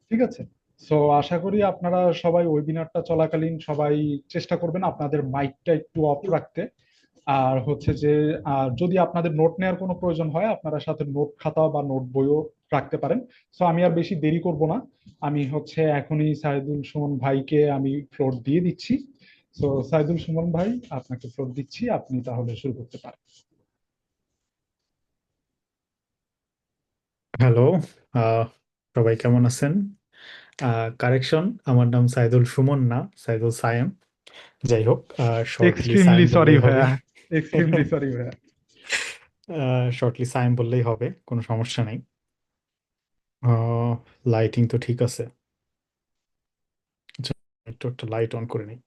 ঠিক আছে। সো আশা করি আপনারা সবাই ওয়েবিনারটা চলাকালীন সবাই চেষ্টা করবেন আপনাদের মাইকটা একটু অফ রাখতে। আর হচ্ছে যে যদি আপনাদের নোট নেওয়ার কোনো প্রয়োজন হয় আপনারা সাথে নোট খাতা বা নোট বইও রাখতে পারেন। সো আমি আর বেশি দেরি করব না, আমি হচ্ছে এখনই সাইদুল সুমন ভাইকে আমি ফ্লোর দিয়ে দিচ্ছি। সো সাইদুল সুমন ভাই, আপনাকে ফ্লোর দিচ্ছি, আপনি তাহলে শুরু করতে পারেন। হ্যালো। আহ, সবাই কেমন আছেন? কারেকশন, আমার নাম সাইদুল সুমন না, সাইদুল সায়েম। যাই হোক, শর্টলি সায়েম এক্সট্রিমলি সরি বললেই হবে। ভাইয়া, এক্সট্রিমলি সরি ভাইয়া। শর্টলি সায়েম বললেই হবে, কোনো সমস্যা নেই। লাইটিং তো ঠিক আছে। আচ্ছা, একটু একটা লাইট অন করে নিই।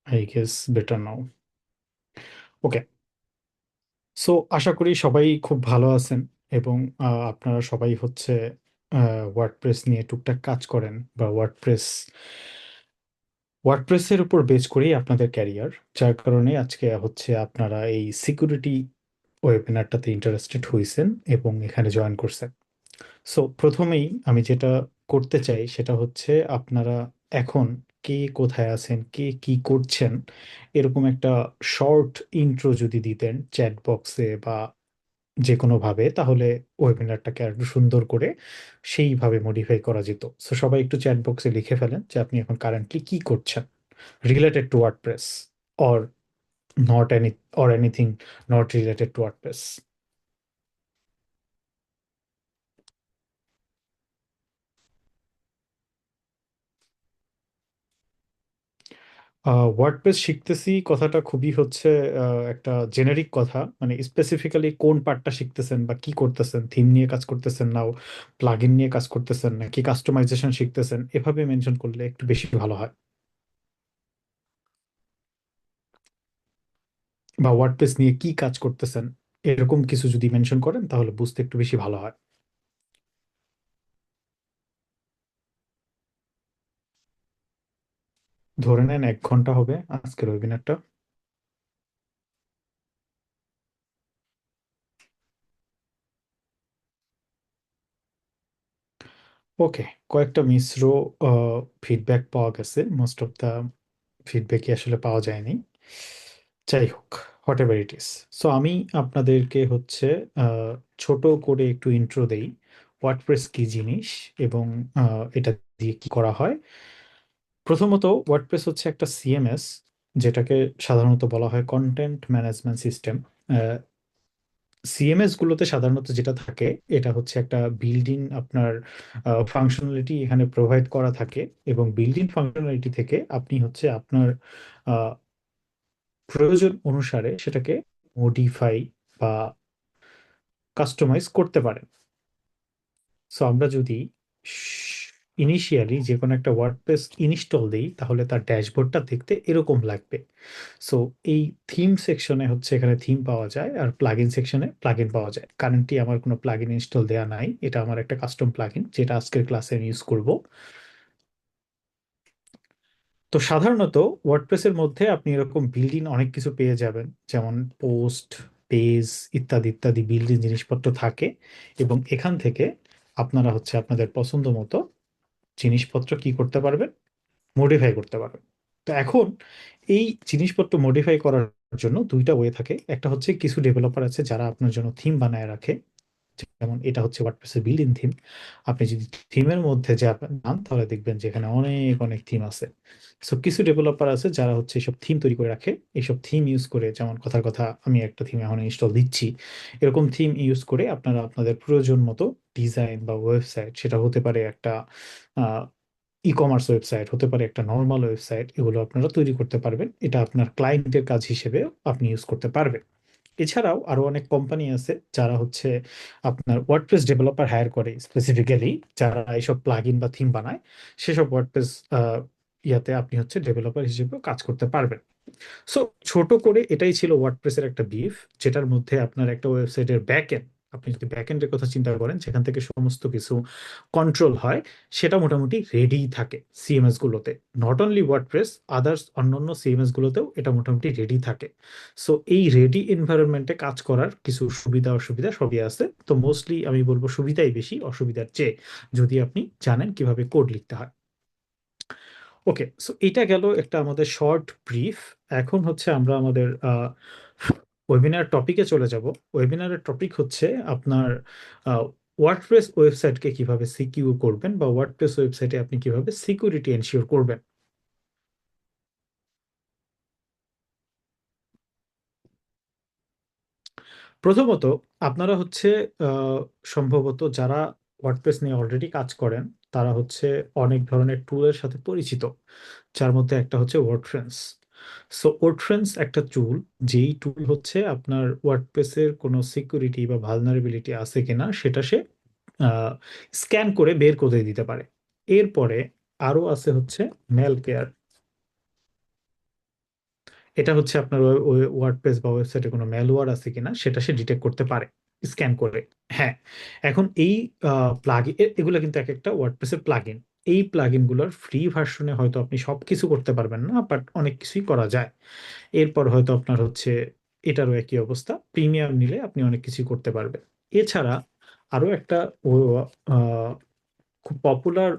I guess better now. Okay. So আশা করি সবাই খুব ভালো আছেন, এবং আপনারা সবাই হচ্ছে ওয়ার্ডপ্রেস নিয়ে টুকটাক কাজ করেন, বা ওয়ার্ডপ্রেসের উপর বেস করেই আপনাদের ক্যারিয়ার, যার কারণে আজকে হচ্ছে আপনারা এই সিকিউরিটি ওয়েবিনারটাতে ইন্টারেস্টেড হয়েছেন এবং এখানে জয়েন করছেন। সো প্রথমেই আমি যেটা করতে চাই সেটা হচ্ছে আপনারা এখন কে কোথায় আছেন, কে কি করছেন, এরকম একটা শর্ট ইন্ট্রো যদি দিতেন চ্যাট বক্সে বা যে কোনো ভাবে, তাহলে ওয়েবিনারটাকে আর একটু সুন্দর করে সেইভাবে মডিফাই করা যেত। সো সবাই একটু চ্যাট বক্সে লিখে ফেলেন যে আপনি এখন কারেন্টলি কি করছেন, related to WordPress, or not any, or anything not related to WordPress. WordPress শিখতেছি কথাটা খুবই হচ্ছে একটা জেনারিক কথা, মানে স্পেসিফিক্যালি কোন পার্টটা শিখতেছেন বা কি করতেছেন, থিম নিয়ে কাজ করতেছেন না প্লাগইন নিয়ে কাজ করতেছেন নাকি কাস্টমাইজেশন শিখতেছেন, এভাবে মেনশন করলে একটু বেশি ভালো হয়। বা ওয়ার্ডপ্রেস নিয়ে কি কাজ করতেছেন, এরকম কিছু যদি মেনশন করেন তাহলে বুঝতে একটু বেশি ভালো হয়। ধরে নেন 1 ঘন্টা হবে আজকের ওয়েবিনারটা। ওকে। কয়েকটা মিশ্র ফিডব্যাক পাওয়া গেছে, মোস্ট অফ দা ফিডব্যাকই আসলে পাওয়া যায়নি। যাই হোক, what ever it is. So আমি আপনাদেরকে হচ্ছে আহ, ছোট করে একটু ইন্ট্রো দেই, ওয়ার্ডপ্রেস কি জিনিস এবং এটা দিয়ে কি করা হয়। প্রথমত, ওয়ার্ডপ্রেস হচ্ছে একটা সিএমএস, যেটাকে সাধারণত বলা হয় কন্টেন্ট ম্যানেজমেন্ট সিস্টেম। সিএমএস গুলোতে সাধারণত যেটা থাকে, এটা হচ্ছে একটা বিল্ডিং আপনার ফাংশনালিটি এখানে প্রোভাইড করা থাকে, এবং বিল্ডিং ফাংশনালিটি থেকে আপনি হচ্ছে আপনার আহ, প্রয়োজন অনুসারে সেটাকে মডিফাই বা কাস্টমাইজ করতে পারেন। সো আমরা যদি ইনিশিয়ালি যে কোনো একটা ওয়ার্ডপ্রেস ইনস্টল দিই, তাহলে তার ড্যাশবোর্ডটা দেখতে এরকম লাগবে। সো এই থিম সেকশনে হচ্ছে এখানে থিম পাওয়া যায়, আর প্লাগইন সেকশনে প্লাগইন পাওয়া যায়। কারেন্টলি আমার কোনো প্লাগইন ইনস্টল দেওয়া নাই, এটা আমার একটা কাস্টম প্লাগইন যেটা আজকের ক্লাসে আমি ইউজ করব। তো সাধারণত ওয়ার্ডপ্রেসের মধ্যে আপনি এরকম বিল্ডিং অনেক কিছু পেয়ে যাবেন, যেমন পোস্ট, পেজ ইত্যাদি ইত্যাদি বিল্ডিং জিনিসপত্র থাকে, এবং এখান থেকে আপনারা হচ্ছে আপনাদের পছন্দ মতো জিনিসপত্র কি করতে পারবেন, মডিফাই করতে পারবেন। তো এখন এই জিনিসপত্র মডিফাই করার জন্য দুইটা ওয়ে থাকে। একটা হচ্ছে কিছু ডেভেলপার আছে যারা আপনার জন্য থিম বানায় রাখে, যেমন এটা হচ্ছে ওয়ার্ডপ্রেসের বিল্ট ইন থিম। আপনি যদি থিমের মধ্যে যে আপনার নাম, তাহলে দেখবেন যে এখানে অনেক অনেক থিম আছে। সো কিছু ডেভেলপার আছে যারা হচ্ছে এইসব থিম তৈরি করে রাখে, এইসব থিম ইউজ করে, যেমন কথার কথা আমি একটা থিম এখন ইনস্টল দিচ্ছি, এরকম থিম ইউজ করে আপনারা আপনাদের প্রয়োজন মতো ডিজাইন বা ওয়েবসাইট, সেটা হতে পারে একটা ই কমার্স ওয়েবসাইট, হতে পারে একটা নর্মাল ওয়েবসাইট, এগুলো আপনারা তৈরি করতে পারবেন। এটা আপনার ক্লায়েন্টের কাজ হিসেবে আপনি ইউজ করতে পারবেন। এছাড়াও আরো অনেক কোম্পানি আছে যারা হচ্ছে আপনার ওয়ার্ডপ্রেস ডেভেলপার হায়ার করে স্পেসিফিক্যালি, যারা এইসব প্লাগইন বা থিম বানায়। সেসব ওয়ার্ডপ্রেস ইয়াতে আপনি হচ্ছে ডেভেলপার হিসেবে কাজ করতে পারবেন। সো ছোট করে এটাই ছিল ওয়ার্ডপ্রেসের একটা বিফ, যেটার মধ্যে আপনার একটা ওয়েবসাইটের ব্যাক এন্ড আপনি যদি ব্যাকএন্ডের কথা চিন্তা করেন যেখান থেকে সমস্ত কিছু কন্ট্রোল হয়, সেটা মোটামুটি রেডিই থাকে সিএমএস গুলোতে। নট অনলি ওয়ার্ডপ্রেস, আদার্স অন্যান্য সিএমএস গুলোতেও এটা মোটামুটি রেডি থাকে। সো এই রেডি এনভায়রনমেন্টে কাজ করার কিছু সুবিধা অসুবিধা সবই আছে। তো মোস্টলি আমি বলবো সুবিধাই বেশি অসুবিধার চেয়ে, যদি আপনি জানেন কিভাবে কোড লিখতে হয়। ওকে, সো এটা গেল একটা আমাদের শর্ট ব্রিফ। এখন হচ্ছে আমরা আমাদের ওয়েবিনার টপিকে চলে যাব। ওয়েবিনারের টপিক হচ্ছে আপনার ওয়ার্ডপ্রেস ওয়েবসাইটকে কিভাবে সিকিউর করবেন, বা ওয়ার্ডপ্রেস ওয়েবসাইটে আপনি কিভাবে সিকিউরিটি এনশিওর করবেন। প্রথমত, আপনারা হচ্ছে আহ, সম্ভবত যারা ওয়ার্ডপ্রেস নিয়ে অলরেডি কাজ করেন, তারা হচ্ছে অনেক ধরনের টুলের সাথে পরিচিত, যার মধ্যে একটা হচ্ছে ওয়ার্ডফ্রেন্স। সো ওয়ার্ডফ্রেন্স একটা টুল, যেই টুল হচ্ছে আপনার ওয়ার্ডপ্রেসের কোনো সিকিউরিটি বা ভালনারেবিলিটি আছে কিনা সেটা সে স্ক্যান করে বের করে দিতে পারে। এরপরে আরো আছে হচ্ছে ম্যালওয়্যার। এটা হচ্ছে আপনার ওয়ার্ডপ্রেস বা ওয়েবসাইটে কোনো ম্যালওয়্যার আছে কিনা সেটা সে ডিটেক্ট করতে পারে স্ক্যান করে। হ্যাঁ, এখন এই প্লাগইন, এগুলো কিন্তু এক একটা ওয়ার্ডপ্রেসের প্লাগইন। এই প্লাগইন গুলোর ফ্রি ভার্সনে হয়তো আপনি সবকিছু করতে পারবেন না, বাট অনেক কিছুই করা যায়। এরপর হয়তো আপনার হচ্ছে এটারও একই অবস্থা, প্রিমিয়াম নিলে আপনি অনেক কিছুই করতে পারবেন। এছাড়া আরো একটা আহ, খুব পপুলার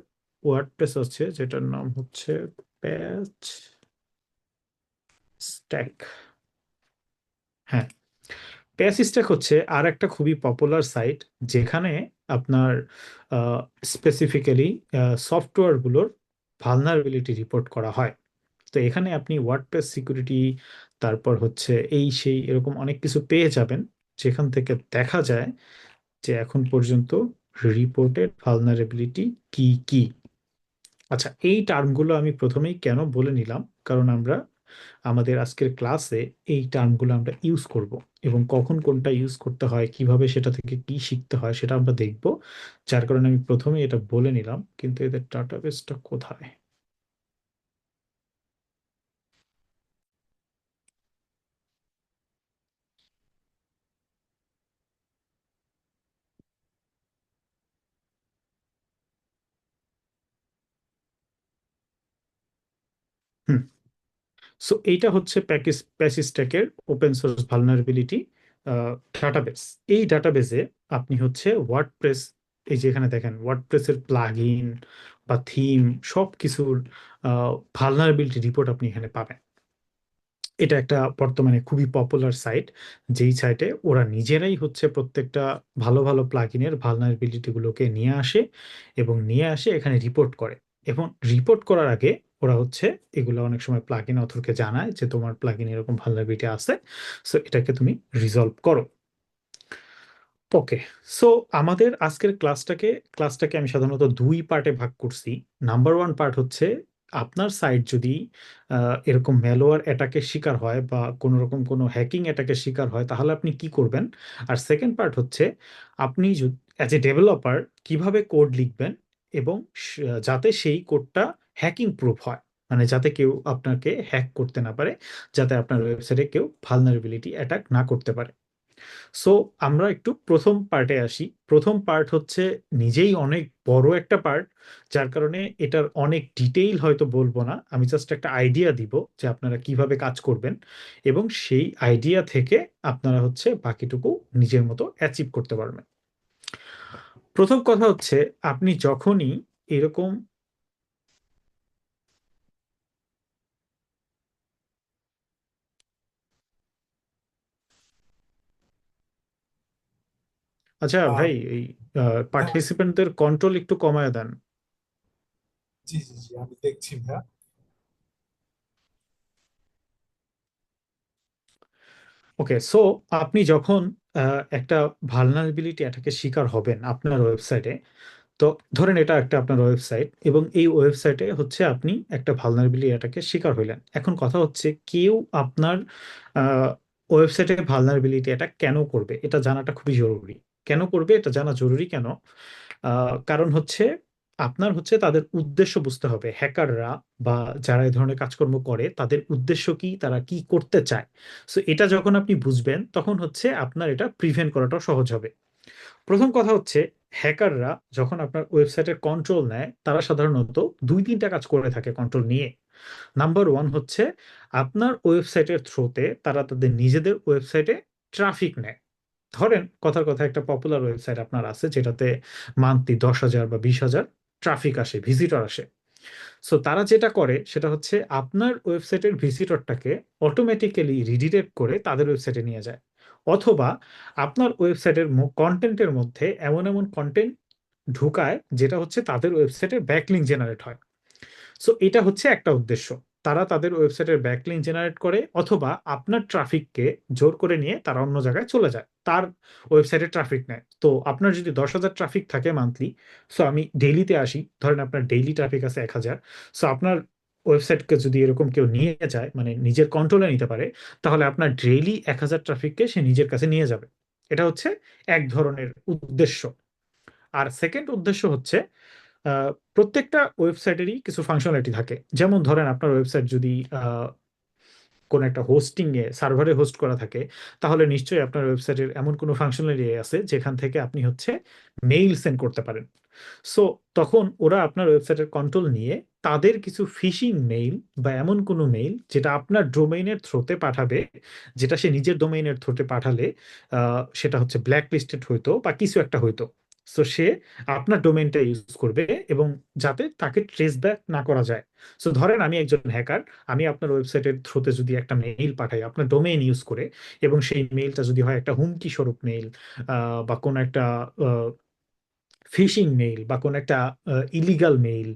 ওয়ার্ডপ্রেস আছে যেটার নাম হচ্ছে প্যাচ স্ট্যাক। হ্যাঁ, প্যাসিস্টেক হচ্ছে আর একটা খুবই পপুলার সাইট, যেখানে আপনার স্পেসিফিক্যালি সফটওয়্যারগুলোর ভালনারেবিলিটি রিপোর্ট করা হয়। তো এখানে আপনি ওয়ার্ডপ্রেস সিকিউরিটি, তারপর হচ্ছে এই সেই এরকম অনেক কিছু পেয়ে যাবেন, যেখান থেকে দেখা যায় যে এখন পর্যন্ত রিপোর্টেড ভালনারেবিলিটি কি কি। আচ্ছা, এই টার্মগুলো আমি প্রথমেই কেন বলে নিলাম, কারণ আমরা আমাদের আজকের ক্লাসে এই টার্মগুলো আমরা ইউজ করব, এবং কখন কোনটা ইউজ করতে হয়, কিভাবে সেটা থেকে কি শিখতে হয় সেটা আমরা দেখব। যার কারণে আমি প্রথমে এটা বলে নিলাম। কিন্তু এদের ডাটাবেসটা কোথায়? হুম, সো এইটা হচ্ছে প্যাসিস্ট্যাকের ওপেন সোর্স ভালনারেবিলিটি ডাটাবেস। এই ডাটাবেসে আপনি হচ্ছে ওয়ার্ডপ্রেস, এই যে এখানে দেখেন ওয়ার্ডপ্রেসের প্লাগইন বা থিম সব কিছুর ভালনারেবিলিটি রিপোর্ট আপনি এখানে পাবেন। এটা একটা বর্তমানে খুবই পপুলার সাইট, যেই সাইটে ওরা নিজেরাই হচ্ছে প্রত্যেকটা ভালো ভালো প্লাগইনের ভালনারেবিলিটি গুলোকে নিয়ে আসে, এবং নিয়ে আসে এখানে রিপোর্ট করে। এবং রিপোর্ট করার আগে ওরা হচ্ছে এগুলো অনেক সময় প্লাগইন অথরকে জানায় যে তোমার প্লাগইন এরকম ভালনারেবিলিটি আছে, সো এটাকে তুমি রিজলভ করো। ওকে, সো আমাদের আজকের ক্লাসটাকে আমি সাধারণত দুই পার্টে ভাগ করছি। নাম্বার ওয়ান পার্ট হচ্ছে আপনার সাইট যদি এরকম ম্যালওয়্যার অ্যাটাকের শিকার হয় বা কোনো রকম কোনো হ্যাকিং অ্যাটাকের শিকার হয়, তাহলে আপনি কি করবেন। আর সেকেন্ড পার্ট হচ্ছে আপনি অ্যাজ এ ডেভেলপার কিভাবে কোড লিখবেন, এবং যাতে সেই কোডটা হ্যাকিং প্রুফ হয়, মানে যাতে কেউ আপনাকে হ্যাক করতে না পারে, যাতে আপনার ওয়েবসাইটে কেউ ভালনারেবিলিটি অ্যাটাক না করতে পারে। সো আমরা একটু প্রথম পার্টে আসি। প্রথম পার্ট হচ্ছে নিজেই অনেক বড় একটা পার্ট, যার কারণে এটার অনেক ডিটেইল হয়তো বলবো না, আমি জাস্ট একটা আইডিয়া দিব যে আপনারা কিভাবে কাজ করবেন, এবং সেই আইডিয়া থেকে আপনারা হচ্ছে বাকিটুকু নিজের মতো অ্যাচিভ করতে পারবেন। প্রথম কথা হচ্ছে, আপনি যখনই এরকম, আচ্ছা আহ, ভাই, এই হ্যাঁ, পার্টিসিপেন্টদের কন্ট্রোল একটু কমায় দেন। জি জি জি, আমি দেখছি ভাইয়া। ওকে, সো আপনি যখন একটা ভালনারেবিলিটি অ্যাটাকের শিকার হবেন আপনার ওয়েবসাইটে, তো ধরেন এটা একটা আপনার ওয়েবসাইট, এবং এই ওয়েবসাইটে হচ্ছে আপনি একটা ভালনারেবিলিটি অ্যাটাকের শিকার হইলেন। এখন কথা হচ্ছে কেউ আপনার ওয়েবসাইটে ভালনারেবিলিটি অ্যাটাক কেন করবে, এটা জানাটা খুবই জরুরি। কেন করবে এটা জানা জরুরি কেন? কারণ হচ্ছে আপনার হচ্ছে তাদের উদ্দেশ্য বুঝতে হবে। হ্যাকাররা বা যারা এই ধরনের কাজকর্ম করে তাদের উদ্দেশ্য কি, তারা কি করতে চায়। সো এটা যখন আপনি বুঝবেন, তখন হচ্ছে আপনার এটা প্রিভেন্ট করাটা সহজ হবে। প্রথম কথা হচ্ছে, হ্যাকাররা যখন আপনার ওয়েবসাইটের কন্ট্রোল নেয় তারা সাধারণত দুই তিনটা কাজ করে থাকে কন্ট্রোল নিয়ে। নাম্বার ওয়ান হচ্ছে, আপনার ওয়েবসাইটের থ্রুতে তারা তাদের নিজেদের ওয়েবসাইটে ট্রাফিক নেয়। ধরেন কথার কথা একটা পপুলার ওয়েবসাইট আপনার আছে যেটাতে মান্থলি 10,000 বা 20,000 ট্রাফিক আসে, ভিজিটর আসে। সো তারা যেটা করে সেটা হচ্ছে আপনার ওয়েবসাইটের ভিজিটরটাকে অটোমেটিক্যালি রিডিরেক্ট করে তাদের ওয়েবসাইটে নিয়ে যায়, অথবা আপনার ওয়েবসাইটের কন্টেন্টের মধ্যে এমন এমন কন্টেন্ট ঢুকায় যেটা হচ্ছে তাদের ওয়েবসাইটের ব্যাকলিঙ্ক জেনারেট হয়। সো এটা হচ্ছে একটা উদ্দেশ্য, তারা তাদের ওয়েবসাইটের ব্যাকলিঙ্ক জেনারেট করে, অথবা আপনার ট্রাফিককে জোর করে নিয়ে তারা অন্য জায়গায় চলে যায়, তার ওয়েবসাইটে ট্রাফিক নেয়। তো আপনার যদি 10,000 ট্রাফিক থাকে মান্থলি, সো আমি ডেইলিতে আসি, ধরেন আপনার ডেইলি ট্রাফিক আছে 1,000। সো আপনার ওয়েবসাইটকে যদি এরকম কেউ নিয়ে যায়, মানে নিজের কন্ট্রোলে নিতে পারে, তাহলে আপনার ডেইলি 1,000 ট্রাফিককে সে নিজের কাছে নিয়ে যাবে। এটা হচ্ছে এক ধরনের উদ্দেশ্য। আর সেকেন্ড উদ্দেশ্য হচ্ছে, প্রত্যেকটা ওয়েবসাইটেরই কিছু ফাংশনালিটি থাকে। যেমন ধরেন আপনার ওয়েবসাইট যদি কোন একটা হোস্টিং এ সার্ভারে হোস্ট করা থাকে, তাহলে নিশ্চয়ই আপনার ওয়েবসাইটের এমন কোনো ফাংশনালিটি আছে যেখান থেকে আপনি হচ্ছে মেইল সেন্ড করতে পারেন। সো তখন ওরা আপনার ওয়েবসাইটের কন্ট্রোল নিয়ে তাদের কিছু ফিশিং মেইল বা এমন কোনো মেইল যেটা আপনার ডোমেইনের থ্রোতে পাঠাবে, যেটা সে নিজের ডোমেইনের থ্রোতে পাঠালে সেটা হচ্ছে ব্ল্যাক লিস্টেড হইতো বা কিছু একটা হইতো। সো সে আপনার ডোমেইনটা ইউজ করবে, এবং যাতে তাকে ট্রেস ব্যাক না করা যায়। সো ধরেন আমি একজন হ্যাকার, আমি আপনার ওয়েবসাইটের থ্রুতে যদি একটা মেইল পাঠাই আপনার ডোমেইন ইউজ করে, এবং সেই মেইলটা যদি হয় একটা হুমকি স্বরূপ মেইল, বা কোনো একটা ফিশিং মেইল, বা কোনো একটা ইলিগাল মেইল,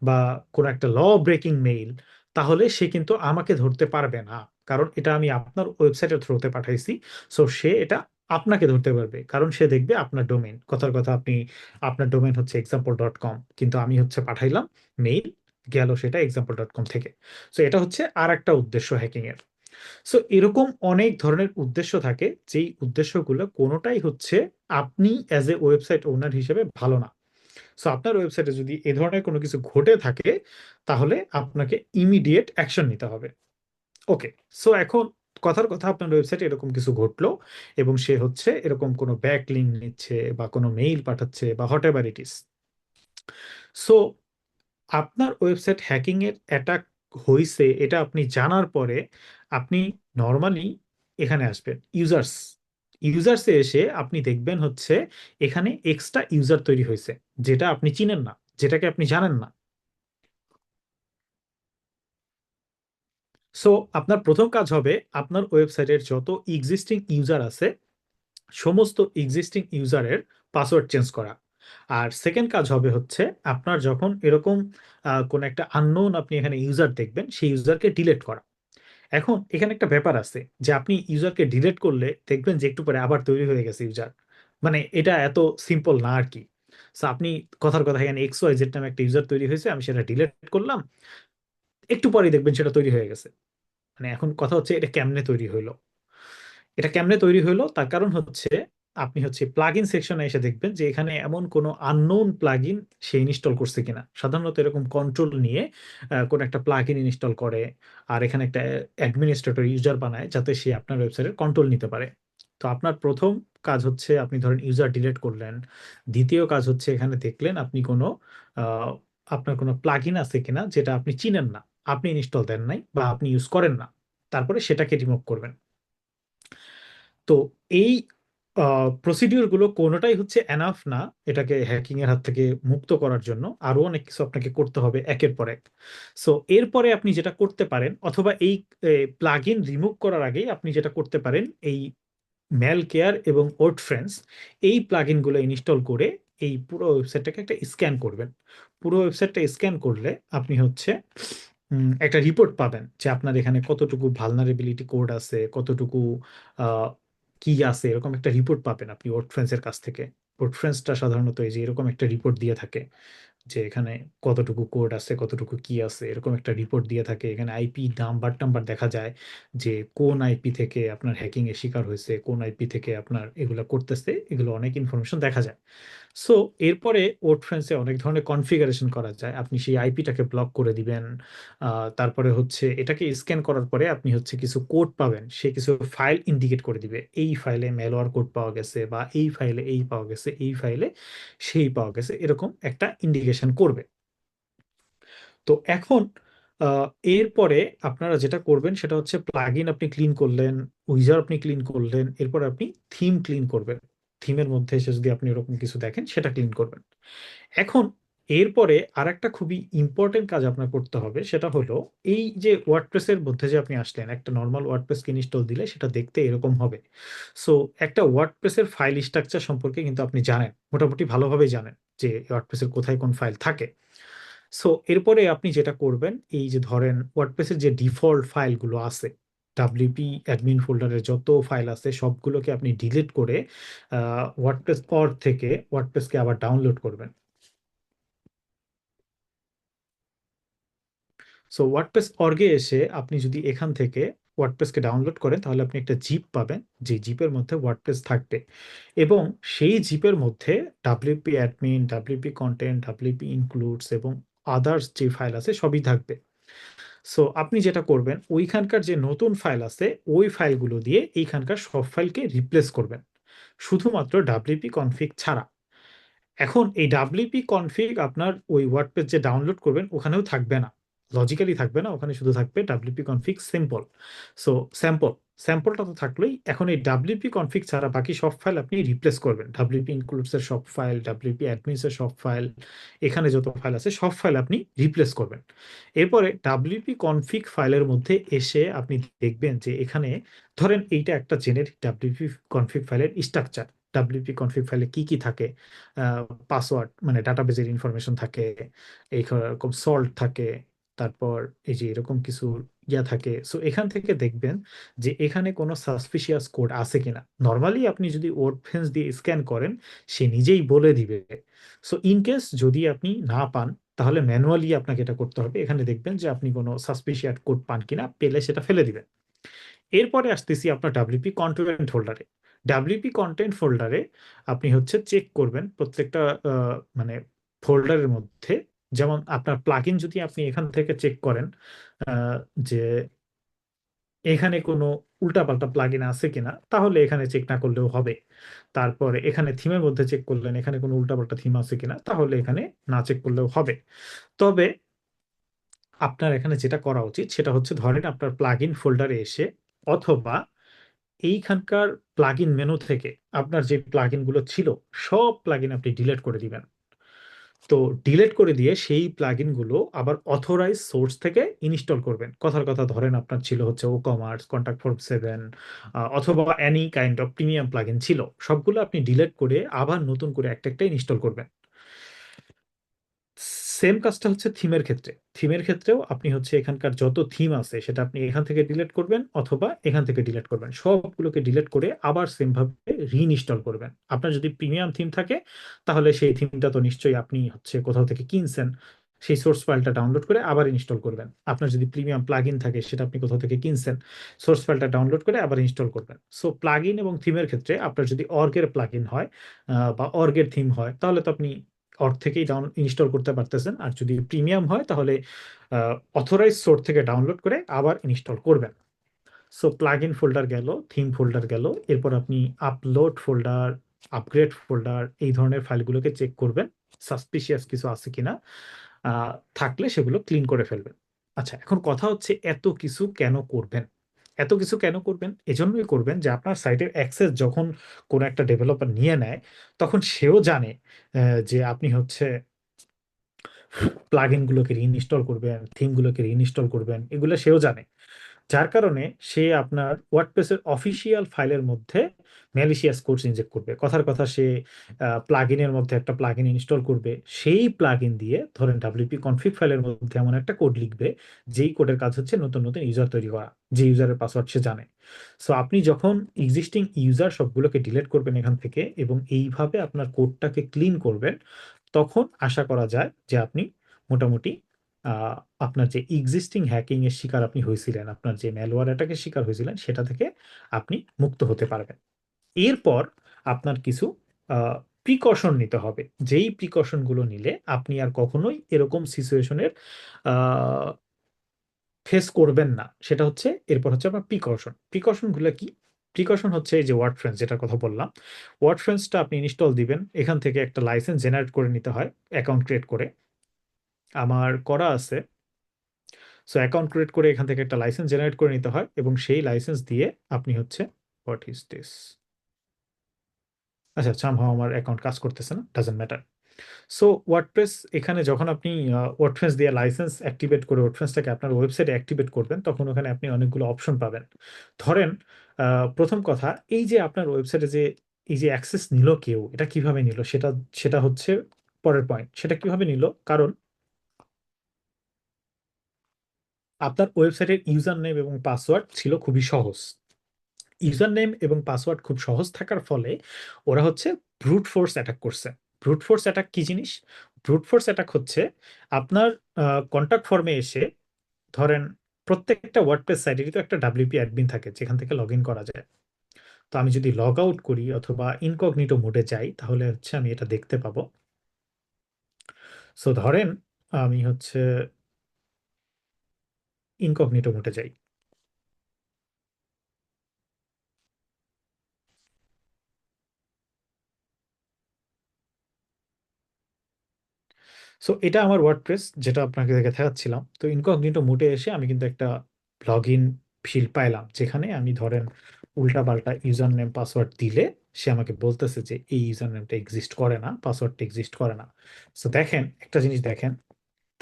বা কোনো একটা ল ব্রেকিং মেইল, তাহলে সে কিন্তু আমাকে ধরতে পারবে না, কারণ এটা আমি আপনার ওয়েবসাইটের থ্রুতে পাঠাইছি। সো সে এটা আপনাকে ধরতে পারবে, কারণ সে দেখবে আপনার ডোমেইন, কথার কথা আপনি, আপনার ডোমেইন হচ্ছে example.com, কিন্তু আমি হচ্ছে পাঠাইলাম মেইল, গেল সেটা example.com থেকে। সো এটা হচ্ছে আর একটা উদ্দেশ্য হ্যাকিং এর। সো এরকম অনেক ধরনের উদ্দেশ্য থাকে, যেই উদ্দেশ্যগুলো কোনোটাই হচ্ছে আপনি অ্যাজ এ ওয়েবসাইট ওনার হিসেবে ভালো না। সো আপনার ওয়েবসাইটে যদি এ ধরনের কোনো কিছু ঘটে থাকে, তাহলে আপনাকে ইমিডিয়েট অ্যাকশন নিতে হবে। ওকে, সো এখন কথার কথা, আপনার ওয়েবসাইটে এরকম কিছু ঘটলো, এবং সে হচ্ছে এরকম কোনো ব্যাক লিঙ্ক নিচ্ছে বা কোনো মেইল পাঠাচ্ছে বা what ever it is. So আপনার ওয়েবসাইট হ্যাকিং এর অ্যাটাক হইছে এটা আপনি জানার পরে, আপনি নর্মালি এখানে আসবেন ইউজার্স। ইউজার্সে এসে আপনি দেখবেন হচ্ছে এখানে এক্সট্রা ইউজার তৈরি হয়েছে, যেটা আপনি চিনেন না, যেটাকে আপনি জানেন না। সো আপনার প্রথম কাজ হবে আপনার ওয়েবসাইটের যত এক্সিস্টিং ইউজার আছে সমস্ত এক্সিস্টিং ইউজারের পাসওয়ার্ড চেঞ্জ করা। আর সেকেন্ড কাজ হবে হচ্ছে, আপনার যখন এরকম কোন একটা আননোন আপনি এখানে ইউজার দেখবেন, সেই ইউজারকে ডিলিট করা। এখন এখানে একটা ব্যাপার আছে যে আপনি ইউজারকে ডিলিট করলে দেখবেন যে একটু পরে আবার তৈরি হয়ে গেছে ইউজার, মানে এটা এত সিম্পল না আর কি। সো আপনি কথার কথা এখানে এক্স ওয়াই জেড নামে একটা ইউজার তৈরি হয়েছে, আমি সেটা ডিলিট করলাম, একটু পরেই দেখবেন সেটা তৈরি হয়ে গেছে। মানে এখন কথা হচ্ছে এটা কেমনে তৈরি হইলো। এটা কেমনে তৈরি হলো তার কারণ হচ্ছে, আপনি হচ্ছে প্লাগইন সেকশনে এসে দেখবেন যে এখানে এমন কোনো আননোন প্লাগইন সে ইনস্টল করছে কিনা। সাধারণত এরকম কন্ট্রোল নিয়ে কোন একটা প্লাগইন ইনস্টল করে, আর এখানে একটা অ্যাডমিনিস্ট্রেটর ইউজার বানায় যাতে সে আপনার ওয়েবসাইটের কন্ট্রোল নিতে পারে। তো আপনার প্রথম কাজ হচ্ছে আপনি ধরেন ইউজার ডিলিট করলেন। দ্বিতীয় কাজ হচ্ছে এখানে দেখলেন আপনি কোনো আহ, আপনার কোনো প্লাগইন আছে কিনা যেটা আপনি চিনেন না, আপনি ইনস্টল দেন নাই বা আপনি ইউজ করেন না, তারপরে সেটাকে রিমুভ করবেন। তো এই প্রসিডিওর গুলো কোনোটাই হচ্ছে এনাফ না এটাকে হ্যাকিং এর হাত থেকে মুক্ত করার জন্য, আরো অনেক কিছু আপনাকে করতে হবে একের পর এক। সো এরপরে আপনি যেটা করতে পারেন, অথবা এই প্লাগ ইন রিমুভ করার আগেই আপনি যেটা করতে পারেন, এই মেল কেয়ার এবং ওয়ার্ড ফ্রেন্ডস এই প্লাগইন গুলো ইনস্টল করে এই পুরো ওয়েবসাইটটাকে একটা স্ক্যান করবেন। পুরো ওয়েবসাইটটা স্ক্যান করলে আপনি হচ্ছে একটা রিপোর্ট পাবেন যে আপনার এখানে কতটুকু ভালনারেবিলিটি কোড আছে, কতটুকু আহ, কি আছে, এরকম একটা রিপোর্ট পাবেন আপনি ওয়ার্ডফ্রেন্স এর কাছ থেকে। ওয়ার্ডফ্রেন্সটা সাধারণত এই যে এরকম একটা রিপোর্ট দিয়ে থাকে, যে এখানে কতটুকু কোড আছে, কতটুকু কি আছে, এরকম একটা রিপোর্ট দিয়ে থাকে। এখানে আইপি নাম্বার টাম্বার দেখা যায়, যে কোন আইপি থেকে আপনার হ্যাকিং এর শিকার হয়েছে, কোন আইপি থেকে আপনার এগুলা করতেছে, এগুলো অনেক ইনফরমেশন দেখা যায়। সো এরপরে ওয়ার্ডপ্রেসে অনেক ধরনের কনফিগারেশন করা যায়। আপনি সেই আইপিটাকে ব্লক করে দিবেন। তারপরে হচ্ছে এটাকে স্ক্যান করার পরে আপনি হচ্ছে কিছু কোড পাবেন, সে কিছু ফাইল ইন্ডিকেট করে দিবে, এই ফাইলে ম্যালওয়্যার কোড পাওয়া গেছে, বা এই ফাইলে এই পাওয়া গেছে, এই ফাইলে সেই পাওয়া গেছে, এরকম একটা ইন্ডিকেশন করবে। তো এখন আহ, এরপরে আপনারা যেটা করবেন সেটা হচ্ছে প্লাগইন আপনি ক্লিন করলেন, উইজার আপনি ক্লিন করলেন, এরপর আপনি থিম ক্লিন করবেন। থিমের মধ্যে এসে যদি আপনি এরকম কিছু দেখেন সেটা ক্লিন করবেন। এখন এরপরে আরেকটা খুবই ইম্পর্টেন্ট কাজ আপনার করতে হবে, সেটা হলো এই যে ওয়ার্ডপ্রেসের মধ্যে যে আপনি আসলেন, একটা নর্মাল ওয়ার্ডপ্রেসকে ইনস্টল দিলে সেটা দেখতে এরকম হবে। সো একটা ওয়ার্ডপ্রেসের ফাইল স্ট্রাকচার সম্পর্কে কিন্তু আপনি জানেন, মোটামুটি ভালোভাবেই জানেন যে ওয়ার্ডপ্রেসের কোথায় কোন ফাইল থাকে। সো এরপরে আপনি যেটা করবেন, এই যে ধরেন ওয়ার্ডপ্রেসের যে ডিফল্ট ফাইলগুলো আছে, ডাব্লিউপি অ্যাডমিন ফোল্ডারে যত ফাইল আছে সবগুলোকে আপনি ডিলিট করে ওয়ার্ডপ্রেস অর্গ থেকে ওয়ার্ডপ্রেসকে আবার ডাউনলোড করবেন। সো ওয়ার্ডপ্রেস অর্গে এসে আপনি যদি এখান থেকে ওয়ার্ডপ্রেসকে ডাউনলোড করেন তাহলে আপনি একটা জিপ পাবেন, যে জিপের মধ্যে ওয়ার্ডপ্রেস থাকবে, এবং সেই জিপের মধ্যে WP admin, WP content, WP includes এবং আদার্স যে ফাইল আছে সবই থাকবে। সো আপনি যেটা করবেন, ওইখানকার যে নতুন ফাইল আছে ওই ফাইলগুলো দিয়ে এইখানকার সব ফাইলকে রিপ্লেস করবেন, শুধুমাত্র ডাব্লিউপি কনফিগ ছাড়া। এখন এই ডাব্লিউপি কনফিগ আপনার ওই ওয়ার্ডপ্রেস যে ডাউনলোড করবেন ওখানেও থাকবে না, লজিক্যালি থাকবে না, ওখানে শুধু থাকবে WP config simple. So sample, স্যাম্পলটা তো থাকলোই, এখন এই ডাব্লিউপি কনফিগ ছাড়া বাকি সব ফাইল আপনি রিপ্লেস করবেন, ডাব্লিউপি ইনক্লুডস এর সব ফাইল, ডাব্লিউপি অ্যাডমিনস এর সব ফাইল, এখানে যত ফাইল আছে সব ফাইল আপনি রিপ্লেস করবেন। এরপরে ডাব্লিউপি কনফিগ ফাইলের মধ্যে এসে আপনি দেখবেন যে এখানে ধরেন এইটা একটা জেনেরিক ডাব্লিউপি কনফিগ ফাইলের স্ট্রাকচার। ডাব্লিউপি কনফিগ ফাইলে কি কি থাকে, পাসওয়ার্ড মানে ডাটাবেজের ইনফরমেশন থাকে, এইরকম সল্ট থাকে, তারপর এই যে এরকম কিছু ইয়া থাকে। সো এখান থেকে দেখবেন যে এখানে কোনো সাসপিশিয়াস কোড আছে কিনা। নর্মালি আপনি যদি ওয়ার্ডফেন্স দিয়ে স্ক্যান করেন সে নিজেই বলে দিবে। সো ইন কেস যদি আপনি না পান তাহলে ম্যানুয়ালি আপনাকে এটা করতে হবে, এখানে দেখবেন যে আপনি কোনো সাসপিশিয়াস কোড পান কিনা, পেলে সেটা ফেলে দিবেন। এরপরে আসতেছি আপনার ডাব্লিউপি কন্টেন্ট হোল্ডারে। ডাব্লিউপি কন্টেন্ট ফোল্ডারে আপনি হচ্ছে চেক করবেন প্রত্যেকটা মানে ফোল্ডারের মধ্যে, যেমন আপনার প্লাগইন যদি আপনি এখান থেকে চেক করেন যে এখানে কোনো উল্টাপাল্টা প্লাগইন আছে কিনা, তাহলে এখানে চেক না করলেও হবে। তারপরে এখানে থিমের মধ্যে চেক করলেন এখানে কোনো উল্টাপাল্টা থিম আছে কিনা, তাহলে এখানে না চেক করলেও হবে। তবে আপনার এখানে যেটা করা উচিত সেটা হচ্ছে ধরেন আপনার প্লাগইন ফোল্ডারে এসে, অথবা এইখানকার প্লাগইন মেনু থেকে আপনার যে প্লাগইন গুলো ছিল সব প্লাগইন আপনি ডিলিট করে দিবেন। তো ডিলিট করে দিয়ে সেই প্লাগইন গুলো আবার অথরাইজ সোর্স থেকে ইনস্টল করবেন। কথার কথা ধরেন আপনার ছিল হচ্ছে ও কমার্স, কন্টাক্ট ফর 7, অথবা any kind of premium plugin ছিল, সবগুলো আপনি ডিলিট করে আবার নতুন করে একটা একটা ইনস্টল করবেন। সেম কাজটা হচ্ছে থিমের ক্ষেত্রে। থিমের ক্ষেত্রেও আপনি হচ্ছে এখানকার যত থিম আছে সেটা আপনি এখান থেকে ডিলিট করবেন অথবা এখান থেকে ডিলিট করবেন, সবগুলোকে ডিলিট করে আবার সেম ভাবে রিইনস্টল করবেন। আপনার যদি প্রিমিয়াম থিম থাকে তাহলে সেই থিমটা তো নিশ্চয়ই আপনি হচ্ছে কোথাও থেকে কিনছেন, সেই সোর্স ফাইলটা ডাউনলোড করে আবার ইনস্টল করবেন। আপনার যদি প্রিমিয়াম প্লাগইন থাকে সেটা আপনি কোথাও থেকে কিনছেন, সোর্স ফাইলটা ডাউনলোড করে আবার ইনস্টল করবেন। সো প্লাগইন এবং থিমের ক্ষেত্রে আপনার যদি অর্গের প্লাগইন হয় বা অর্গের থিম হয় তাহলে তো আপনি অর্গ থেকেই ইনস্টল করতে পারতেছেন, আর যদি প্রিমিয়াম হয় তাহলে অথরাইজ সোর্স থেকে ডাউনলোড করে আবার ইনস্টল করবেন। সো প্লাগ ইন ফোল্ডার গেল, থিম ফোল্ডার গেল, এরপর আপনি আপলোড ফোল্ডার, আপগ্রেড ফোল্ডার, এই ধরনের ফাইলগুলোকে চেক করবেন সাসপিশিয়াস কিছু আছে কিনা, থাকলে সেগুলো ক্লিন করে ফেলবেন। আচ্ছা, এখন কথা হচ্ছে এত কিছু কেন করবেন? এত কিছু কেন করবেন? এজন্যই করবেন যে আপনার সাইটের অ্যাক্সেস যখন কোনো একটা ডেভেলপার নিয়ে নেয় তখন সেও জানে যে আপনি হচ্ছে প্লাগইন গুলোকে রিইনস্টল করবেন, থিম গুলোকে রিইনস্টল করবেন, এগুলো সেও জানে। যার কারণে সে আপনার ওয়ার্ডপ্রেসের অফিসিয়াল ফাইলের মধ্যে ম্যালিশিয়াস কোডস ইনজেক্ট করবে। কথার কথা সে প্লাগইনের মধ্যে একটা প্লাগইন ইনস্টল করবে, সেই প্লাগইন দিয়ে ধরেন ডাব্লিউপি কনফিগ ফাইলের মধ্যে এমন একটা কোড লিখবে যেই কোডের কাজ হচ্ছে নতুন নতুন ইউজার তৈরি করা, যে ইউজারের পাসওয়ার্ড সে জানে। সো আপনি যখন এক্সিস্টিং ইউজার সবগুলোকে ডিলিট করবেন এখান থেকে এবং এইভাবে আপনার কোডটাকে ক্লিন করবেন, তখন আশা করা যায় যে আপনি মোটামুটি আহ, আপনার যে এক্সিস্টিং হ্যাকিং এর শিকার আপনি হয়েছিলেন, আপনার যে ম্যালওয়্যার অ্যাটাকের শিকার হয়েছিলেন সেটা থেকে আপনি মুক্ত হতে পারবেন। এরপর আপনার কিছু প্রিকশন নিতে হবে, যেই প্রিকশন গুলো নিলে আপনি আর কখনোই এরকম সিচুয়েশনের ফেস করবেন না, সেটা হচ্ছে এরপর হচ্ছে আপনার প্রিকশন। প্রিকশন গুলো কি? প্রিকশন হচ্ছে এই যে ওয়ার্ড ফ্রেন্স যেটার কথা বললাম, ওয়ার্ড ফ্রেন্সটা আপনি ইনস্টল দিবেন, এখান থেকে একটা লাইসেন্স জেনারেট করে নিতে হয় অ্যাকাউন্ট ক্রিয়েট করে। আমার করা আছে। সো অ্যাকাউন্ট ক্রিয়েট করে এখান থেকে একটা লাইসেন্স জেনারেট করে নিতে হয়, এবং সেই লাইসেন্স দিয়ে আপনি হচ্ছে, হোয়াট ইজ দিস, আচ্ছা সামহাও আমার অ্যাকাউন্ট কাজ করতেছে না, ডাজন্ট ম্যাটার। সো ওয়ার্ডপ্রেস, এখানে যখন আপনি ওয়ার্ডপ্রেস দিয়ে লাইসেন্স অ্যাক্টিভেট করে ওয়ার্ডপ্রেসটাকে আপনার ওয়েবসাইটে অ্যাক্টিভেট করবেন, তখন ওখানে আপনি অনেকগুলো অপশন পাবেন। ধরেন প্রথম কথা, এই যে আপনার ওয়েবসাইটে যে এই যে অ্যাক্সেস নিল কেউ, এটা কিভাবে নিল, সেটা সেটা হচ্ছে পরের পয়েন্ট। সেটা কিভাবে নিল, কারণ আপনার ওয়েবসাইটের ইউজার নেম এবং পাসওয়ার্ড ছিল খুবই সহজ। ইউজার নেম এবং পাসওয়ার্ড খুব সহজ থাকার ফলে ওরা হচ্ছে ব্রুট ফোর্স অ্যাটাক করছে। ব্রুট ফোর্স অ্যাটাক কি জিনিস? ব্রুট ফোর্স অ্যাটাক হচ্ছে আপনার কন্ট্যাক্ট ফর্মে এসে, ধরেন প্রত্যেকটা ওয়ার্ডপ্রেস সাইটেরই তো একটা ডাব্লিউপি অ্যাডমিন থাকে যেখান থেকে লগ ইন করা যায়। তো আমি যদি লগ আউট করি অথবা ইনকগনিটো মোডে যাই, তাহলে হচ্ছে আমি এটা দেখতে পাবো। সো ধরেন আমি হচ্ছে ইনকগনিটো মোডে যাই। সো এটা আমার ওয়ার্ডপ্রেস, যেটা আপনাকে দেখাচ্ছিলাম। তো ইনকগনিটো মোডে এসে আমি কিন্তু একটা লগ ইন ফিল্ড পাইলাম, যেখানে আমি ধরেন উল্টাপাল্টা ইউজার নেম পাসওয়ার্ড দিলে সে আমাকে বলতেছে যে এই ইউজার নেমটা এক্সিস্ট করে না, পাসওয়ার্ডটা এক্সিস্ট করে না। সো দেখেন একটা জিনিস, দেখেন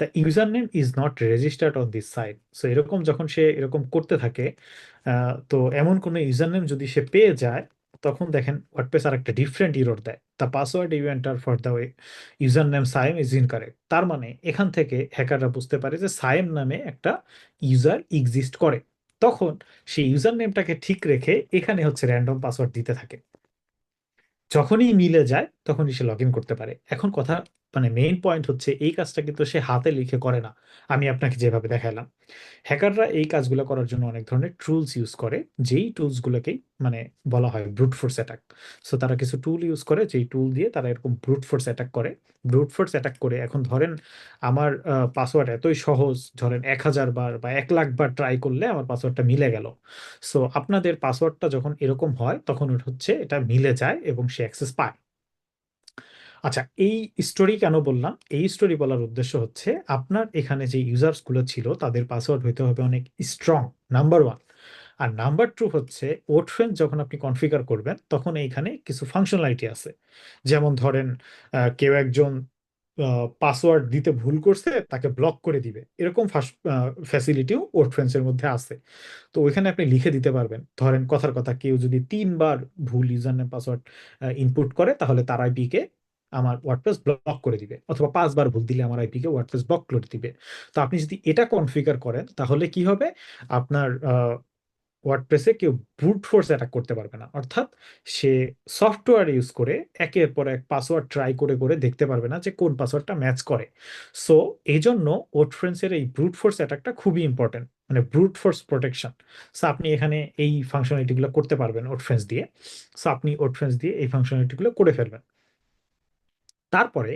the user name is not registered on this site. So এরকম যখন সে এরকম করতে থাকে, তো এমন কোনো ইউজার নেম যদি সে পেয়ে যায়, তখন দেখেন ওয়ার্ডপ্রেস আর একটা ডিফারেন্ট ইরর দেয়, the password you enter for the user name Saim is incorrect. তার মানে এখান থেকে হ্যাকাররা বুঝতে পারে যে সাইম নামে একটা ইউজার এক্সিস্ট করে। তখন সেই ইউজার নেমটাকে ঠিক রেখে এখানে হচ্ছে র্যান্ডম পাসওয়ার্ড দিতে থাকে। যখনই মিলে যায় তখনই সে লগ ইন করতে পারে। এখন কথা, মানে মেইন পয়েন্ট হচ্ছে এই কাজটা কিন্তু সে হাতে লিখে করে না, আমি আপনাকে যেভাবে দেখালাম। হ্যাকাররা এই কাজগুলো করার জন্য অনেক ধরনের টুলস ইউজ করে, যেই টুলস গুলোকেই মানে বলা হয় ব্রুট ফোর্স অ্যাটাক। সো তারা কিছু টুল ইউজ করে, যেই টুল দিয়ে তারা এরকম ব্রুট ফোর্স অ্যাটাক করে। ব্রুট ফোর্স অ্যাটাক করে, এখন ধরেন আমার পাসওয়ার্ড এতই সহজ, ধরেন 1000 বার বা 1,00,000 বার ট্রাই করলে আমার পাসওয়ার্ডটা মিলে গেল। সো আপনাদের পাসওয়ার্ডটা যখন এরকম হয়, তখন ওটা হচ্ছে এটা মিলে যায় এবং সে অ্যাক্সেস পায়। আচ্ছা, এই স্টোরি কেন বললাম? এই স্টোরি বলার উদ্দেশ্য হচ্ছে আপনার এখানে যে ইউজার্স গুলো ছিল তাদের পাসওয়ার্ড হইতে হবে অনেক স্ট্রং, নাম্বার ওয়ান। আর নাম্বার টু হচ্ছে ওটফ্রেন্স যখন আপনি কনফিগার করবেন, তখন এইখানে কিছু ফাংশনালিটি আছে। যেমন ধরেন কেউ একজন পাসওয়ার্ড দিতে ভুল করছে, তাকে ব্লক করে দিবে, এরকম ফ্যাসিলিটিও ওটফ্রেন্স এর মধ্যে আছে। তো ওইখানে আপনি লিখে দিতে পারবেন, ধরেন কথার কথা কেউ যদি 3 বার ভুল ইউজার নেম পাসওয়ার্ড ইনপুট করে, তাহলে তার আইপি কে আমার ওয়ার্ডপ্রেস ব্লক করে দিবে, অথবা 5 বার ভুল দিলে আমার আইপি কে ওয়ার্ডপ্রেস ব্লক করে দিবে। তো আপনি যদি এটা কনফিগার করেন, তাহলে কি হবে, আপনার ওয়ার্ডপ্রেসে কেউ ব্রুট ফোর্স অ্যাটাক করতে পারবে না। অর্থাৎ সে সফটওয়্যার ইউজ করে একের পর এক পাসওয়ার্ড ট্রাই করে করে দেখতে পারবে না যে কোন পাসওয়ার্ডটা ম্যাচ করে। সো এই জন্য ওটফ্রেন্সের এই ব্রুট ফোর্স অ্যাটাকটা খুবই ইম্পর্টেন্ট, মানে ব্রুট ফোর্স প্রোটেকশন। সো আপনি এখানে এই ফাংশনালিটিগুলো করতে পারবেন ওটফ্রেন্স দিয়ে। সো আপনি ওটফ্রেন্স দিয়ে এই ফাংশনালিটিগুলো করে ফেলবেন। তারপরে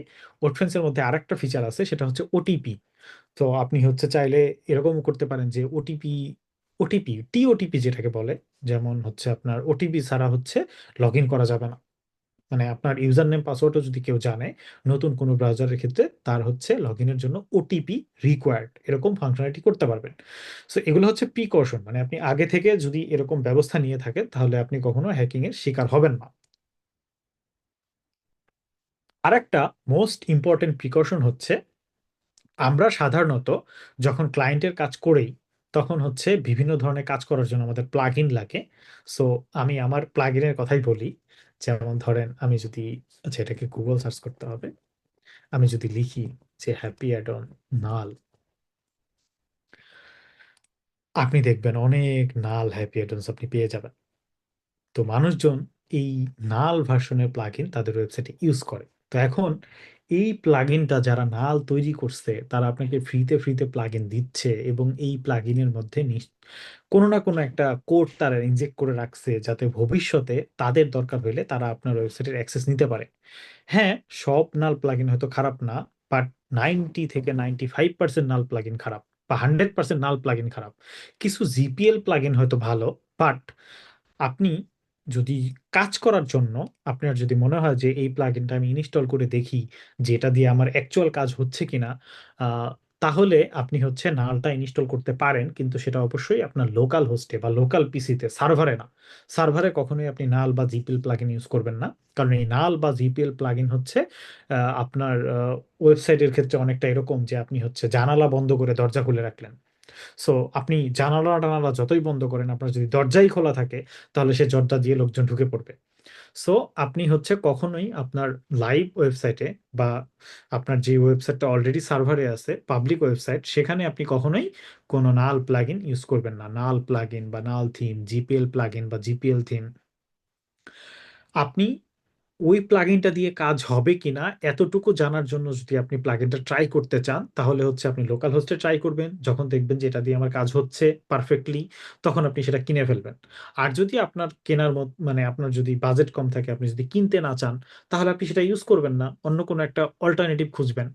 ওটফ্রেন্সের মধ্যে আরেকটা ফিচার আছে, সেটা হচ্ছে ওটিপি। তো আপনি হচ্ছে চাইলে এরকম করতে পারেন যে ওটিপি, টিওটিপি যেটাকে বলে, যেমন হচ্ছে আপনার ওটিপি ছাড়া হচ্ছে লগ ইন করা যাবে না। মানে আপনার ইউজার নেম পাসওয়ার্ডও যদি কেউ জানে, নতুন কোনো ব্রাউজারের ক্ষেত্রে তার হচ্ছে লগ ইনের জন্য ওটিপি রিকোয়ার্ড, এরকম ফাংশনালিটি করতে পারবেন। সো এগুলো হচ্ছে প্রিকশন, মানে আপনি আগে থেকে যদি এরকম ব্যবস্থা নিয়ে থাকেন, তাহলে আপনি কখনো হ্যাকিং এর শিকার হবেন না। আরেকটা মোস্ট ইম্পর্টেন্ট প্রিকশন হচ্ছে, আমরা সাধারণত যখন ক্লায়েন্টের কাজ করি, তখন হচ্ছে বিভিন্ন ধরনের কাজ করার জন্য আমাদের প্লাগ ইন লাগে। সো আমি আমার প্লাগ ইনের কথাই বলি। যেমন ধরেন আমি যদি, আচ্ছা এটাকে গুগল সার্চ করতে হবে, আমি যদি লিখি যে হ্যাপি অ্যাড অন নাল, আপনি দেখবেন অনেক নাল হ্যাপি অ্যাড অনস আপনি পেয়ে যাবেন। তো মানুষজন এই নাল ভার্সনের প্লাগ ইন তাদের ওয়েবসাইটে ইউজ করে। তো এখন এই প্লাগইনটা যারা নাল তৈরি করছে তারা আপনাকে ফ্রিতে ফ্রিতে প্লাগইন দিচ্ছে, এবং এই প্লাগইনের মধ্যে কোনো না কোনো একটা কোড তারা ইনজেক্ট করে রাখছে যাতে ভবিষ্যতে তাদের দরকার হলে তারা আপনার ওয়েবসাইটের অ্যাক্সেস নিতে পারে। হ্যাঁ, সব নাল প্লাগইন হয়তো খারাপ না, বাট 90 থেকে 95% নাল প্লাগইন খারাপ, বা 100% নাল প্লাগইন খারাপ। কিছু জিপিএল প্লাগইন হয়তো ভালো, বাট আপনি যদি কাজ করার জন্য আপনার যদি মনে হয় যে এই প্লাগইনটা আমি ইনস্টল করে দেখি যে এটা দিয়ে আমার অ্যাকচুয়াল কাজ হচ্ছে কিনা, আহ, তাহলে আপনি হচ্ছে নালটা ইনস্টল করতে পারেন, কিন্তু সেটা অবশ্যই আপনার লোকাল হোস্টে বা লোকাল পিসিতে, সার্ভারে না। সার্ভারে কখনোই আপনি নাল বা জিপিএল প্লাগইন ইউজ করবেন না, কারণ এই নাল বা জিপিএল প্লাগইন হচ্ছে আপনার ওয়েবসাইটের ক্ষেত্রে অনেকটা এরকম যে আপনি হচ্ছে জানালা বন্ধ করে দরজা খুলে রাখলেন। সো আপনি জানালা টানালা যতই বন্ধ করেন, আপনার যদি দরজাই খোলা থাকে তাহলে সে দরজা দিয়ে লোকজন ঢুকে পড়বে। সো আপনি হচ্ছে কখনোই আপনার লাইভ ওয়েবসাইটে বা আপনার যে ওয়েবসাইটটা অলরেডি সার্ভারে আছে পাবলিক ওয়েবসাইট, সেখানে আপনি কখনোই কোনো নাল প্লাগইন ইউজ করবেন না। নাল প্লাগইন বা নাল থিম, জিপিএল প্লাগইন বা জিপিএল থিম, আপনি ওই প্লাগইনটা দিয়ে কাজ হবে কিনা এতটুকু জানার জন্য যদি আপনি প্লাগইনটা ট্রাই করতে চান, তাহলে হচ্ছে আপনি লোকাল হোস্টে ট্রাই করবেন। যখন দেখবেন যে এটা দিয়ে আমার কাজ হচ্ছে পারফেক্টলি, তখন আপনি সেটা কিনে ফেলবেন। আর যদি আপনার কেনার মত মানে আপনার যদি বাজেট কম থাকে, আপনি যদি কিনতে না চান, তাহলে আপনি সেটা ইউজ করবেন না, অন্য কোনো একটা অল্টারনেটিভ খুঁজবেন,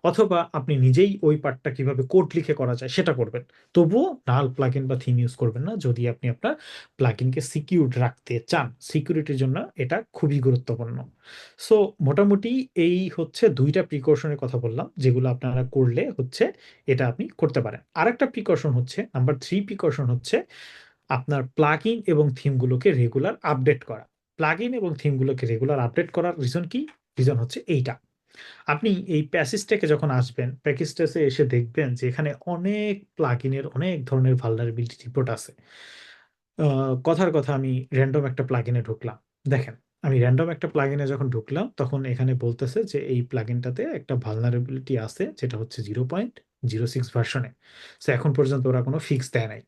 অথবা আপনি নিজেই ওই পার্টটা কিভাবে কোড লিখে করা যায় সেটা করবেন। তবুও নাল প্লাগইন বা থিম ইউজ করবেন না যদি আপনি আপনার প্লাগইনকে সিকিউরড রাখতে চান। সিকিউরিটির জন্য এটা খুবই গুরুত্বপূর্ণ। সো মোটামুটি এই হচ্ছে দুইটা প্রিকশনের কথা বললাম, যেগুলো আপনারা করলে হচ্ছে এটা আপনি করতে পারেন। আরেকটা প্রিকশন হচ্ছে, নাম্বার 3 প্রিকশন হচ্ছে আপনার প্লাগইন এবং থিমগুলোকে রেগুলার আপডেট করা। প্লাগইন এবং থিমগুলোকে রেগুলার আপডেট করার রিজন কি? রিজন হচ্ছে এইটা। আপনি এই প্যাকেজটাকে যখন আসবেন, প্যাকেজটাতে এসে দেখবেন যে এখানে অনেক প্লাগইনের অনেক ধরনের ভালনারেবিলিটি রিপোর্ট আছে। কথার কথা, আমি র্যান্ডম একটা প্লাগইনে ঢুকলাম। দেখেন, আমি র্যান্ডম একটা প্লাগইনে যখন ঢুকলাম তখন এখানে বলতেছে যে এই প্লাগইনটাতে একটা ভালনারেবিলিটি আছে, যেটা হচ্ছে 0.06 ভার্সনে। তো এখন পর্যন্ত ওরা কোনো ফিক্স দেয় নাই।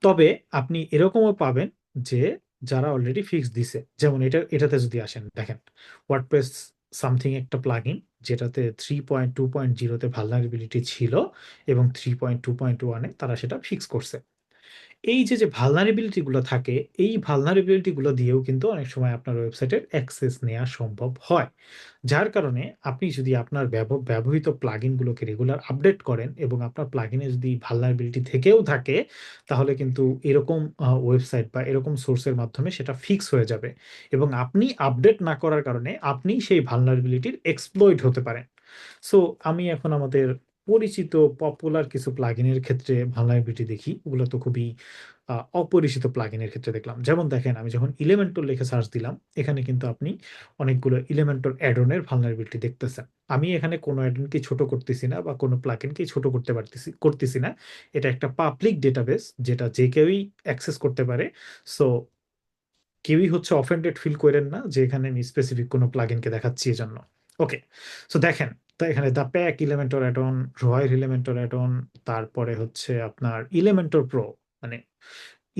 তবে আপনি এরকমও পাবেন যে যারা অলরেডি ফিক্স দিছে, যেমন এটাতে যদি আসেন, দেখেন ওয়ার্ডপ্রেস সামথিং একটা প্লাগইন যেটাতে 3.2.0-তে ভালনারেবিলিটি ছিল, এবং 3.2.1-এ তারা সেটা ফিক্স করছে। এই যে ভালনারেবিলিটি গুলো থাকে, এই ভালনারেবিলিটি গুলো দিয়েও কিন্তু অনেক সময় আপনার ওয়েবসাইটের অ্যাক্সেস নেওয়া সম্ভব হয়। যার কারণে আপনি যদি আপনার ব্যবহৃত প্লাগইন গুলোকে রেগুলার আপডেট করেন, এবং আপনার প্লাগইনে যদি ভালনারেবিলিটি থেকেও থাকে, তাহলে কিন্তু এরকম ওয়েবসাইট বা এরকম সোর্সের মাধ্যমে সেটা ফিক্স হয়ে যাবে, এবং আপনি আপডেট না করার কারণে আপনি সেই ভালনারেবিলিটির এক্সপ্লয়েট হতে পারেন। সো আমি এখন আমাদের পরিচিত পপুলার কিছু প্লাগইনের ক্ষেত্রে ভালনারেবিলিটি দেখি, ওগুলো তো খুবই অপরিচিত প্লাগইনের ক্ষেত্রে দেখলাম। যেমন দেখেন, আমি যখন ইলেমেন্টর লিখে সার্চ দিলাম, এখানে কিন্তু আপনি অনেকগুলো ইলেমেন্টর অ্যাডনের ভালনারেবিলিটি দেখতেছেন। আমি এখানে কোনো অ্যাডনকে ছোট করতেছি না বা কোনো প্লাগইনকে ছোট করতেছি না। এটা একটা পাবলিক ডেটাবেস যেটা যে কেউই অ্যাক্সেস করতে পারে। সো কেউই হচ্ছে অফেন্ডেড ফিল করেন না যে এখানে আমি স্পেসিফিক কোনো প্লাগইনকে দেখাচ্ছি এজন্য। ওকে, সো দেখেন, তো এখানে the Pack Elementor addon, Royal Elementor addon, তারপরে হচ্ছে আপনার ইলেমেন্টর প্রো, মানে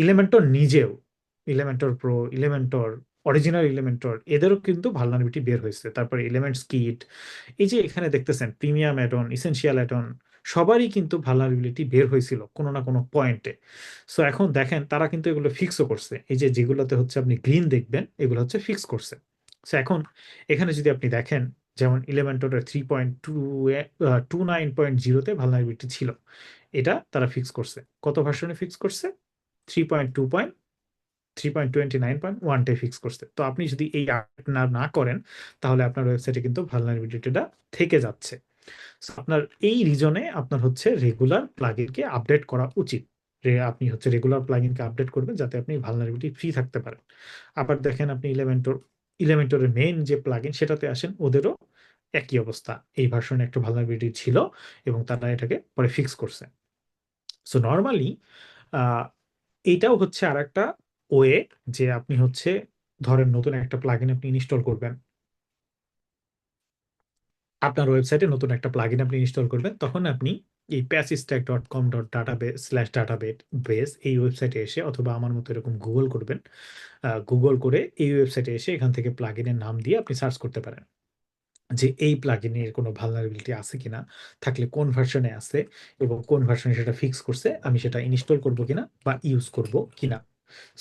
ইলেমেন্টর নিজেও, ইলেমেন্টর প্রো, ইলেমেন্টর অরিজিনাল, ইলেমেন্টর এদেরও কিন্তু ভালনারেবিলিটি বের হয়েছে। তারপরে এলিমেন্টস কিট, এই যে এখানে দেখতেছেন প্রিমিয়াম অ্যাডন, ইসেনশিয়াল অ্যাডন, সবারই কিন্তু ভালনারেবিলিটি বের হয়েছিল কোনো না কোনো পয়েন্টে। সো এখন দেখেন তারা কিন্তু এগুলো ফিক্সও করছে। এই যে যেগুলোতে হচ্ছে আপনি গ্রিন দেখবেন, এগুলো হচ্ছে ফিক্স করছে। সো এখন এখানে যদি আপনি দেখেন, যেমন ইলেমেন্টরের 3.29.0-তে ভালনারেবিলিটি ছিল, এটা তারা ফিক্স করছে। কত ভার্সনে ফিক্স করছে? 3.29.1-টে ফিক্স করছে। তো আপনি যদি এই আপডেট না করেন, তাহলে আপনার ওয়েবসাইটে কিন্তু ভালনারেবিলিটিটা থেকে যাচ্ছে। So, আপনার এই রিজনে আপনার হচ্ছে রেগুলার প্লাগইনকে আপডেট করা উচিত। আপনি হচ্ছে রেগুলার প্লাগইনকে আপডেট করবেন যাতে আপনি ভালনারেবিলিটি ফ্রি থাকতে পারেন। আবার দেখেন, আপনি ইলেমেন্টরের মেইন যে প্লাগইন সেটাতে আসেন, ওদেরও একই অবস্থা। এই ভার্সনে একটা ভালনারেবিলিটি ছিল এবং তারা এটাকে পরে ফিক্স করছে। সো নর্মালি এইটাও হচ্ছে আরেকটা ওয়ে, যে আপনি হচ্ছে ধরেন নতুন একটা প্লাগইন আপনি ইনস্টল করবেন, আপনার ওয়েবসাইটে নতুন একটা প্লাগইন আপনি ইনস্টল করবেন, তখন আপনি এই patchstack.com.database এই ওয়েবসাইটে এসে, অথবা আমার মতো এরকম গুগল করবেন, গুগল করে এই ওয়েবসাইটে এসে এখান থেকে প্লাগইনের নাম দিয়ে আপনি সার্চ করতে পারেন। যে এই প্লাগইনের কোনো ভালনারেবিলিটি আছে কিনা, থাকলে কোন ভার্সনে আছে এবং কোন ভার্সনে সেটা ফিক্স করছে, আমি সেটা ইনস্টল করব কিনা বা ইউজ করব কিনা।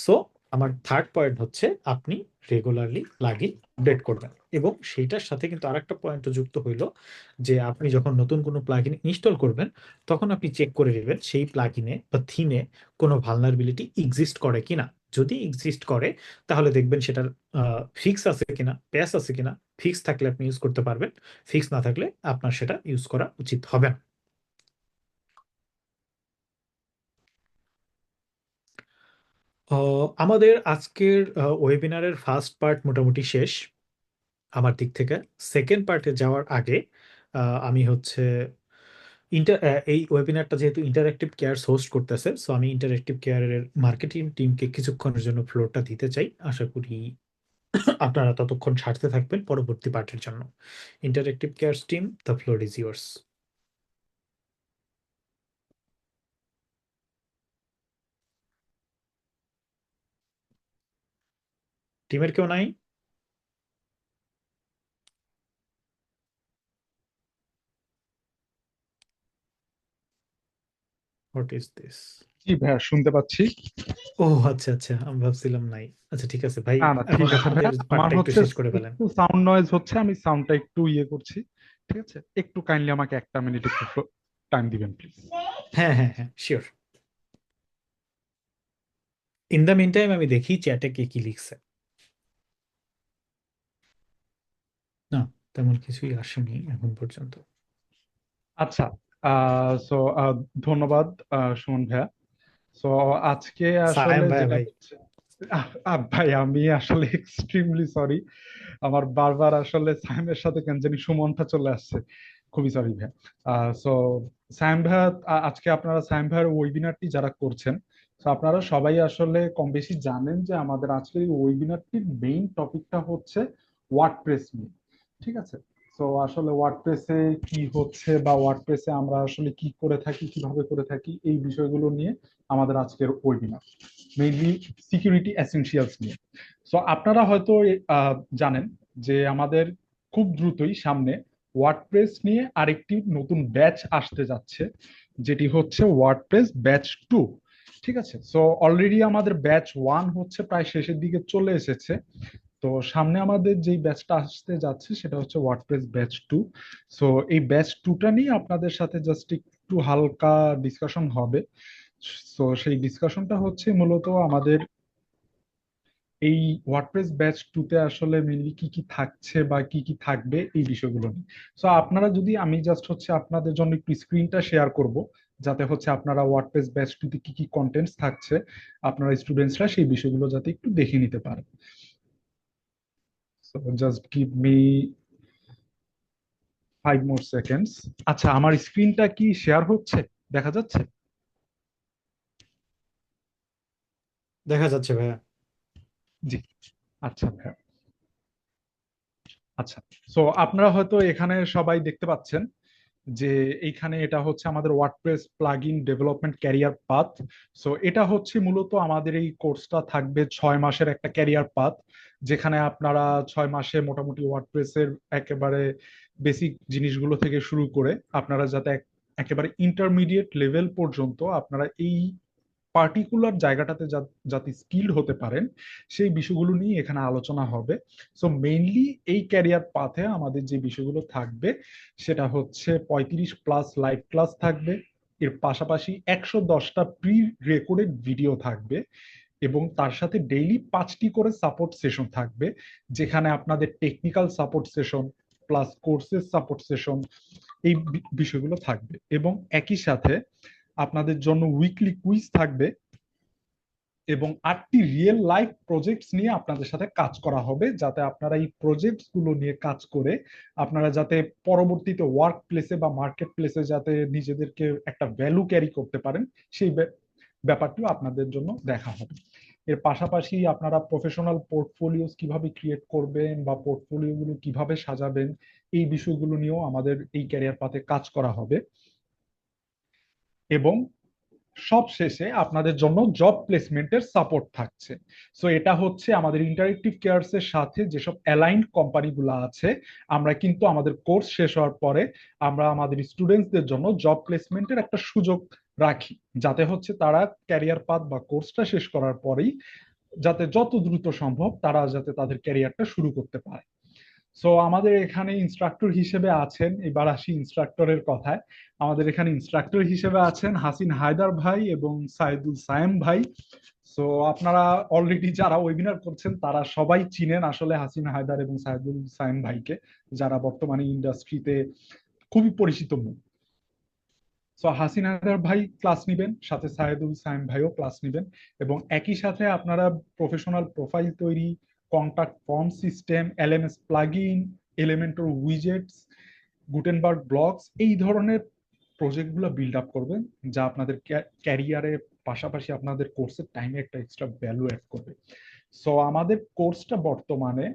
সো আমার থার্ড পয়েন্ট হচ্ছে আপনি রেগুলারলি প্লাগইন আপডেট করবেন। এবং সেইটার সাথে কিন্তু আরেকটা পয়েন্টও যুক্ত হইলো যে আপনি যখন নতুন কোনো প্লাগইন ইনস্টল করবেন তখন আপনি চেক করে নেবেন সেই প্লাগইনে বা থিমে কোনো ভালনারেবিলিটি এক্সিস্ট করে কিনা। যদি এক্সিস্ট করে তাহলে দেখবেন সেটার ফিক্স আছে কিনা, প্যাচ আছে কিনা। ফিক্স থাকলে আপনি ইউজ করতে পারবেন, ফিক্স না থাকলে আপনার সেটা ইউজ করা উচিত হবে না। আমাদের আজকের ওয়েবিনারের ফার্স্ট পার্ট মোটামুটি শেষ আমার দিক থেকে। সেকেন্ড পার্টে যাওয়ার আগে আমি হচ্ছে এই ওয়েবিনারটা যেহেতু ইন্টারেক্টিভ কেয়ার হোস্ট করতেছে, সো আমি ইন্টারেক্টিভ কেয়ারের মার্কেটিং টিমকে কিছুক্ষণের জন্য ফ্লোরটা দিতে চাই। আশা করি আপনারা ততক্ষণ ছাড়তে থাকবেন পরবর্তী পার্টের জন্য। Interactive care team, the floor is yours. টিমের কেউ নাই? What is this? জি ভাইয়া, শুনতে পাচ্ছি। ও আচ্ছা আচ্ছা, আমি ভাবছিলাম নাই। আচ্ছা ঠিক আছে ভাই, না না, আপনি ঠিক আছে আপনাদের ভাইয়া, আমার পার্টটা একটু হচ্ছে শেষ করে ফেলেন। একটু সাউন্ড নয়েজ হচ্ছে, আমি সাউন্ডটা একটু ইয়ে করছি। ঠিক আছে, একটু কাইন্ডলি আমাকে 1 মিনিট একটু টাইম দিবেন প্লিজ। হ্যাঁ হ্যাঁ হ্যাঁ, sure. In the mean time আমি দেখি চ্যাটে কে কি লিখছে। না, তেমন কিছুই আসেনি এখন পর্যন্ত। আচ্ছা, সো ধন্যবাদ সুমন ভাইয়া। সো আজকে সায়েম আসলে ভাইয়া যেটা ভাই। হচ্ছে, ভাই আমি আসলে এক্সট্রিমলি সরি, আমার বারবার আসলে সাইমের সাথে কেন জানি সুমনটা চলে আসছে, খুবই সরি ভাই। সো সাইম ভাইয়া, আজকে আপনারা সাইম ভাইয়ের ওয়েবিনারটি যারা করছেন, তো আপনারা সবাই আসলে কম বেশি জানেন যে আমাদের আজকের এই ওয়েবিনারটির মেইন টপিকটা হচ্ছে ওয়ার্ডপ্রেস নিয়ে। ঠিক আছে, তো আসলে ওয়ার্ডপ্রেসে কি হচ্ছে বা ওয়ার্ডপ্রেসে আমরা আসলে কি করে থাকি, কিভাবে করে থাকি, এই বিষয়গুলো নিয়ে আমাদের আজকের ওয়েবিনার, মেইনলি সিকিউরিটি এসেনশিয়ালস নিয়ে। সো আপনারা হয়তো জানেন যে আমাদের খুব দ্রুতই সামনে ওয়ার্ডপ্রেস নিয়ে আরেকটি নতুন ব্যাচ আসতে যাচ্ছে, যেটি হচ্ছে ওয়ার্ডপ্রেস ব্যাচ 2। ঠিক আছে, সো অলরেডি আমাদের ব্যাচ 1 হচ্ছে প্রায় শেষের দিকে চলে এসেছে। তো সামনে আমাদের যেই ব্যাচটা আসতে যাচ্ছে সেটা হচ্ছে ওয়ার্ডপ্রেস ব্যাচ 2। সো এই ব্যাচ 2টা নিয়ে আপনাদের সাথে জাস্ট একটু হালকা ডিসকাশন হবে। সো সেই ডিসকাশনটা হচ্ছে মূলত আমাদের এই ওয়ার্ডপ্রেস ব্যাচ 2তে আসলে মেনলি কি কি থাকছে বা কি কি থাকবে এই বিষয়গুলো নিয়ে। সো আপনারা যদি, আমি জাস্ট হচ্ছে আপনাদের জন্য একটু স্ক্রিনটা শেয়ার করব, যাতে হচ্ছে আপনারা ওয়ার্ডপ্রেস ব্যাচ 2তে কি কি কন্টেন্টস থাকছে আপনারা স্টুডেন্টসরা সেই বিষয়গুলো যাতে একটু দেখে নিতে পারেন। So just give me 5 more seconds। আচ্ছা, আমার স্ক্রিনটা কি শেয়ার হচ্ছে, দেখা যাচ্ছে? দেখা যাচ্ছে ভাইয়া। জি, আচ্ছা ভাইয়া। আচ্ছা, সো আপনারা হয়তো এখানে সবাই দেখতে পাচ্ছেন যে এইখানে এটা হচ্ছে আমাদের WordPress plugin development career path. So এটা হচ্ছে মূলত আমাদের এই কোর্সটা থাকবে 6 মাসের একটা ক্যারিয়ার পাথ, যেখানে আপনারা 6 মাসে মোটামুটি ওয়ার্ডপ্রেসের একেবারে বেসিক জিনিসগুলো থেকে শুরু করে আপনারা যাতে একেবারে ইন্টারমিডিয়েট লেভেল পর্যন্ত আপনারা এই পার্টিকুলার জায়গাটাতে যাতে স্কিল্ড হতে পারেন সেই বিষয়গুলো নিয়ে এখানে আলোচনা হবে। সো মেইনলি এই ক্যারিয়ার পাথে আমাদের যে বিষয়গুলো থাকবে সেটা হচ্ছে 35+ লাইভ ক্লাস থাকবে, এর পাশাপাশি 110টা প্রি রেকর্ডেড ভিডিও থাকবে, এবং তার সাথে ডেইলি 5টি করে সাপোর্ট সেশন থাকবে, যেখানে আপনাদের টেকনিক্যাল সাপোর্ট সেশন প্লাস কোর্সের সাপোর্ট সেশন এই বিষয়গুলো থাকবে। এবং একই সাথে আপনাদের জন্য উইকলি কুইজ থাকবে, এবং 8টি রিয়েল লাইফ প্রজেক্টস নিয়ে আপনাদের সাথে কাজ করা হবে, যাতে আপনারা এই প্রজেক্টস গুলো নিয়ে কাজ করে আপনারা যাতে পরবর্তীতে ওয়ার্ক প্লেসে বা মার্কেট প্লেসে যাতে নিজেদেরকে একটা ভ্যালু ক্যারি করতে পারেন, সেই ব্যাপারটিও আপনাদের জন্য দেখা হবে। এর পাশাপাশি আপনারা প্রফেশনাল পোর্টফোলিওস কিভাবে ক্রিয়েট করবেন বা পোর্টফোলিও গুলো কিভাবে সাজাবেন, এই বিষয়গুলো নিয়েও আমাদের এই ক্যারিয়ার পাথে কাজ করা হবে। এবং সব শেষে আপনাদের জন্য জব প্লেসমেন্টের সাপোর্ট থাকছে। সো এটা হচ্ছে আমাদের ইন্টারেক্টিভ কেয়ারস এর সাথে যেসব অ্যালাইন্ড কোম্পানিগুলো আছে, আমরা কিন্তু আমাদের কোর্স শেষ হওয়ার পরে আমরা আমাদের স্টুডেন্টসদের জন্য জব প্লেসমেন্টের একটা সুযোগ রাখি, যাতে হচ্ছে তারা ক্যারিয়ার পাথ বা কোর্সটা শেষ করার পরেই যাতে যত দ্রুত সম্ভব তারা যাতে তাদের ক্যারিয়ারটা শুরু করতে পারে। সো আমাদের এখানে ইনস্ট্রাক্টর হিসেবে আছেন, এবার আসি ইনস্ট্রাক্টরের কথায়। আমাদের এখানে ইনস্ট্রাক্টর হিসেবে আছেন হাসিন হায়দার ভাই এবং সাইদুল সায়েম ভাই। সো আপনারা অলরেডি যারা ওয়েবিনার করছেন তারা সবাই চিনেন আসলে হাসিন হায়দার এবং সাইদুল সায়েম ভাইকে, যারা বর্তমানে ইন্ডাস্ট্রিতে খুবই পরিচিত মুখ। সো হাসিন হায়দার ভাই ক্লাস নিবেন, সাথে সাইদুল সায়েম ভাইও ক্লাস নিবেন, এবং একই সাথে আপনারা প্রফেশনাল প্রোফাইল তৈরি, contact form system, LMS plugin, Elementor widgets, Gutenberg blogs, এই ধরনের প্রজেক্টগুলো বিল্ড আপ করবেন, যা আপনাদের ক্যারিয়ারের পাশাপাশি আপনাদের কোর্সের টাইমে একটা এক্সট্রা ভ্যালু অ্যাড করবে। সো আমাদের কোর্সটা বর্তমানে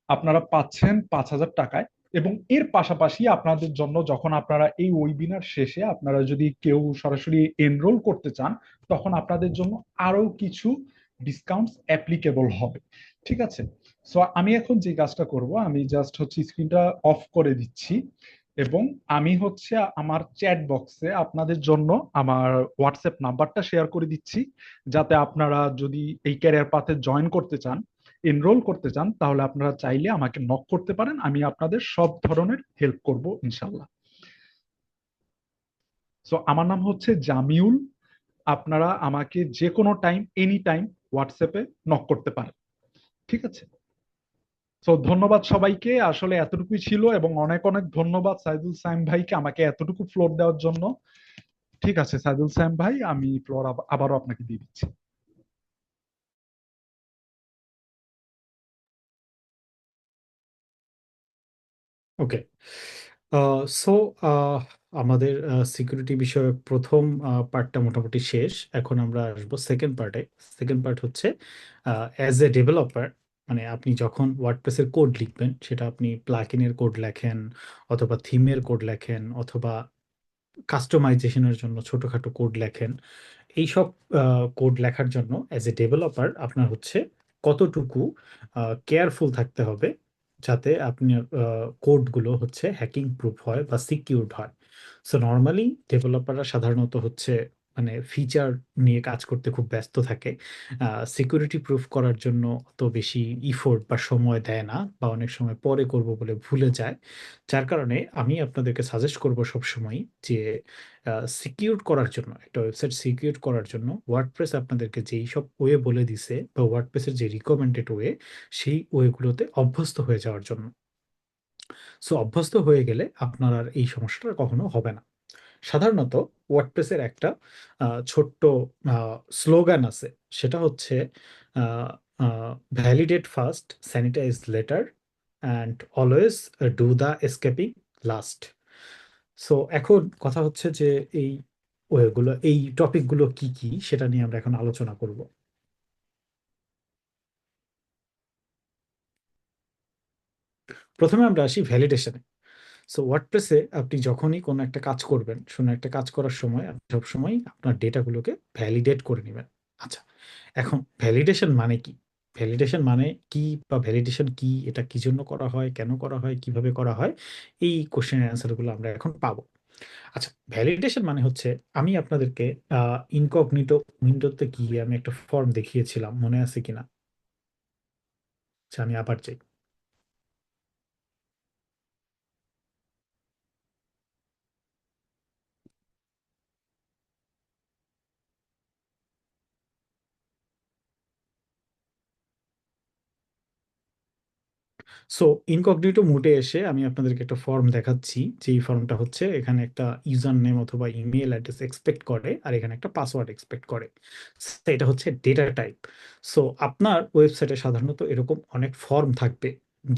আপনারা পাচ্ছেন 5,000 টাকায়, এবং এর পাশাপাশি আপনাদের জন্য যখন আপনারা এই ওয়েবিনার শেষে আপনারা যদি কেউ সরাসরি এনরোল করতে চান, তখন আপনাদের জন্য আরো কিছু ডিসকাউন্টস অ্যাপ্লিকেবল হবে। ঠিক আছে? সো আমি এখন যে কাজটা করব, আমি জাস্ট হচ্ছে স্ক্রিনটা অফ করে দিচ্ছি, এবং আমি হচ্ছে আমার চ্যাট বক্সে আপনাদের জন্য আমার হোয়াটসঅ্যাপ নাম্বারটা শেয়ার করে দিচ্ছি, যাতে আপনারা যদি এই ক্যারিয়ার পাথে জয়েন করতে চান, এনরোল করতে চান, তাহলে আপনারা চাইলে আমাকে নক করতে পারেন, আমি আপনাদের সব ধরনের হেল্প করব ইনশাল্লাহ। সো আমার নাম হচ্ছে জামিউল। আপনারা আমাকে যে কোনো টাইম, এনি টাইম হোয়াটসঅ্যাপে নক করতে পারেন। ঠিক আছে? সো ধন্যবাদ সবাইকে, আসলে এতটুকুই ছিল, এবং অনেক অনেক ধন্যবাদ সাইদুল সাইম ভাইকে আমাকে এতটুকু ফ্লোর দেওয়ার জন্য। ঠিক আছে সাইদুল সাইম ভাই, আমি ফ্লোর আবারও আপনাকে দিয়ে দিচ্ছি। ওকে। সো আমাদের সিকিউরিটি বিষয়ক প্রথম পার্টটা মোটামুটি শেষ। এখন আমরা আসবো সেকেন্ড পার্টে। সেকেন্ড পার্ট হচ্ছে অ্যাজ এ ডেভেলপার, মানে আপনি যখন ওয়ার্ডপ্রেসের কোড লিখবেন, সেটা আপনি প্লাগইনের কোড লেখেন অথবা থিমের কোড লেখেন অথবা কাস্টমাইজেশনের জন্য ছোটখাটো কোড লেখেন, এইসব কোড লেখার জন্য অ্যাজ এ ডেভেলপার আপনার হচ্ছে কতটুকু কেয়ারফুল থাকতে হবে যাতে আপনার কোডগুলো হচ্ছে হ্যাকিং প্রুফ হয় বা সিকিউরড হয়। সো নর্মালি ডেভেলপাররা সাধারণত হচ্ছে মানে ফিচার নিয়ে কাজ করতে খুব ব্যস্ত থাকে, সিকিউরিটি প্রুফ করার জন্য অত বেশি ইফোর্ট বা সময় দেয় না, বা অনেক সময় পরে করব বলে ভুলে যায়। যার কারণে আমি আপনাদেরকে সাজেস্ট করব সবসময় যে সিকিউর করার জন্য, একটা ওয়েবসাইট সিকিউর করার জন্য ওয়ার্ডপ্রেস আপনাদেরকে যেই সব ওয়ে বলে দিছে বা ওয়ার্ডপ্রেসের যে রিকমেন্ডেড ওয়ে, সেই ওয়েগুলোতে অভ্যস্ত হয়ে যাওয়ার জন্য। সো অভ্যস্ত হয়ে গেলে আপনার আর এই সমস্যাটা কখনো হবে না। সাধারণত ওয়ার্ডপ্রেসের একটা ছোট্ট স্লোগান আছে, সেটা হচ্ছে validate first, sanitize later, and always do the escaping last. So এখন কথা হচ্ছে যে এই ওয়েগুলো, এই টপিকগুলো কি কি সেটা নিয়ে আমরা এখন আলোচনা করব। প্রথমে আমরা আসি ভ্যালিডেশনে। সো ওয়ার্ডপ্রেসে আপনি যখনই কোনো একটা কাজ করবেন, একটা কাজ করার সময় আপনি সবসময় আপনার ডেটাগুলোকে ভ্যালিডেট করে নেবেন। আচ্ছা, এখন ভ্যালিডেশন মানে কি? ভ্যালিডেশন মানে কি, বা ভ্যালিডেশন কি, এটা কি জন্য করা হয়, কেন করা হয়, কিভাবে করা হয়, এই কোশ্চেনের অ্যান্সারগুলো আমরা এখন পাবো। আচ্ছা, ভ্যালিডেশন মানে হচ্ছে আমি আপনাদেরকে ইনকগনিটো উইন্ডোতে গিয়ে আমি একটা ফর্ম দেখিয়েছিলাম, মনে আছে কিনা? আচ্ছা, আমি আবার যাই। সো ইনকগনিটো মোডে এসে আমি আপনাদেরকে একটা ফর্ম দেখাচ্ছি, যে এই ফর্মটা হচ্ছে এখানে একটা ইউজার নেম অথবা ইমেল অ্যাড্রেস এক্সপেক্ট করে, আর এখানে একটা পাসওয়ার্ড এক্সপেক্ট করে। So, এটা হচ্ছে ডেটা টাইপ। সো আপনার ওয়েবসাইটে সাধারণত এরকম অনেক ফর্ম থাকবে,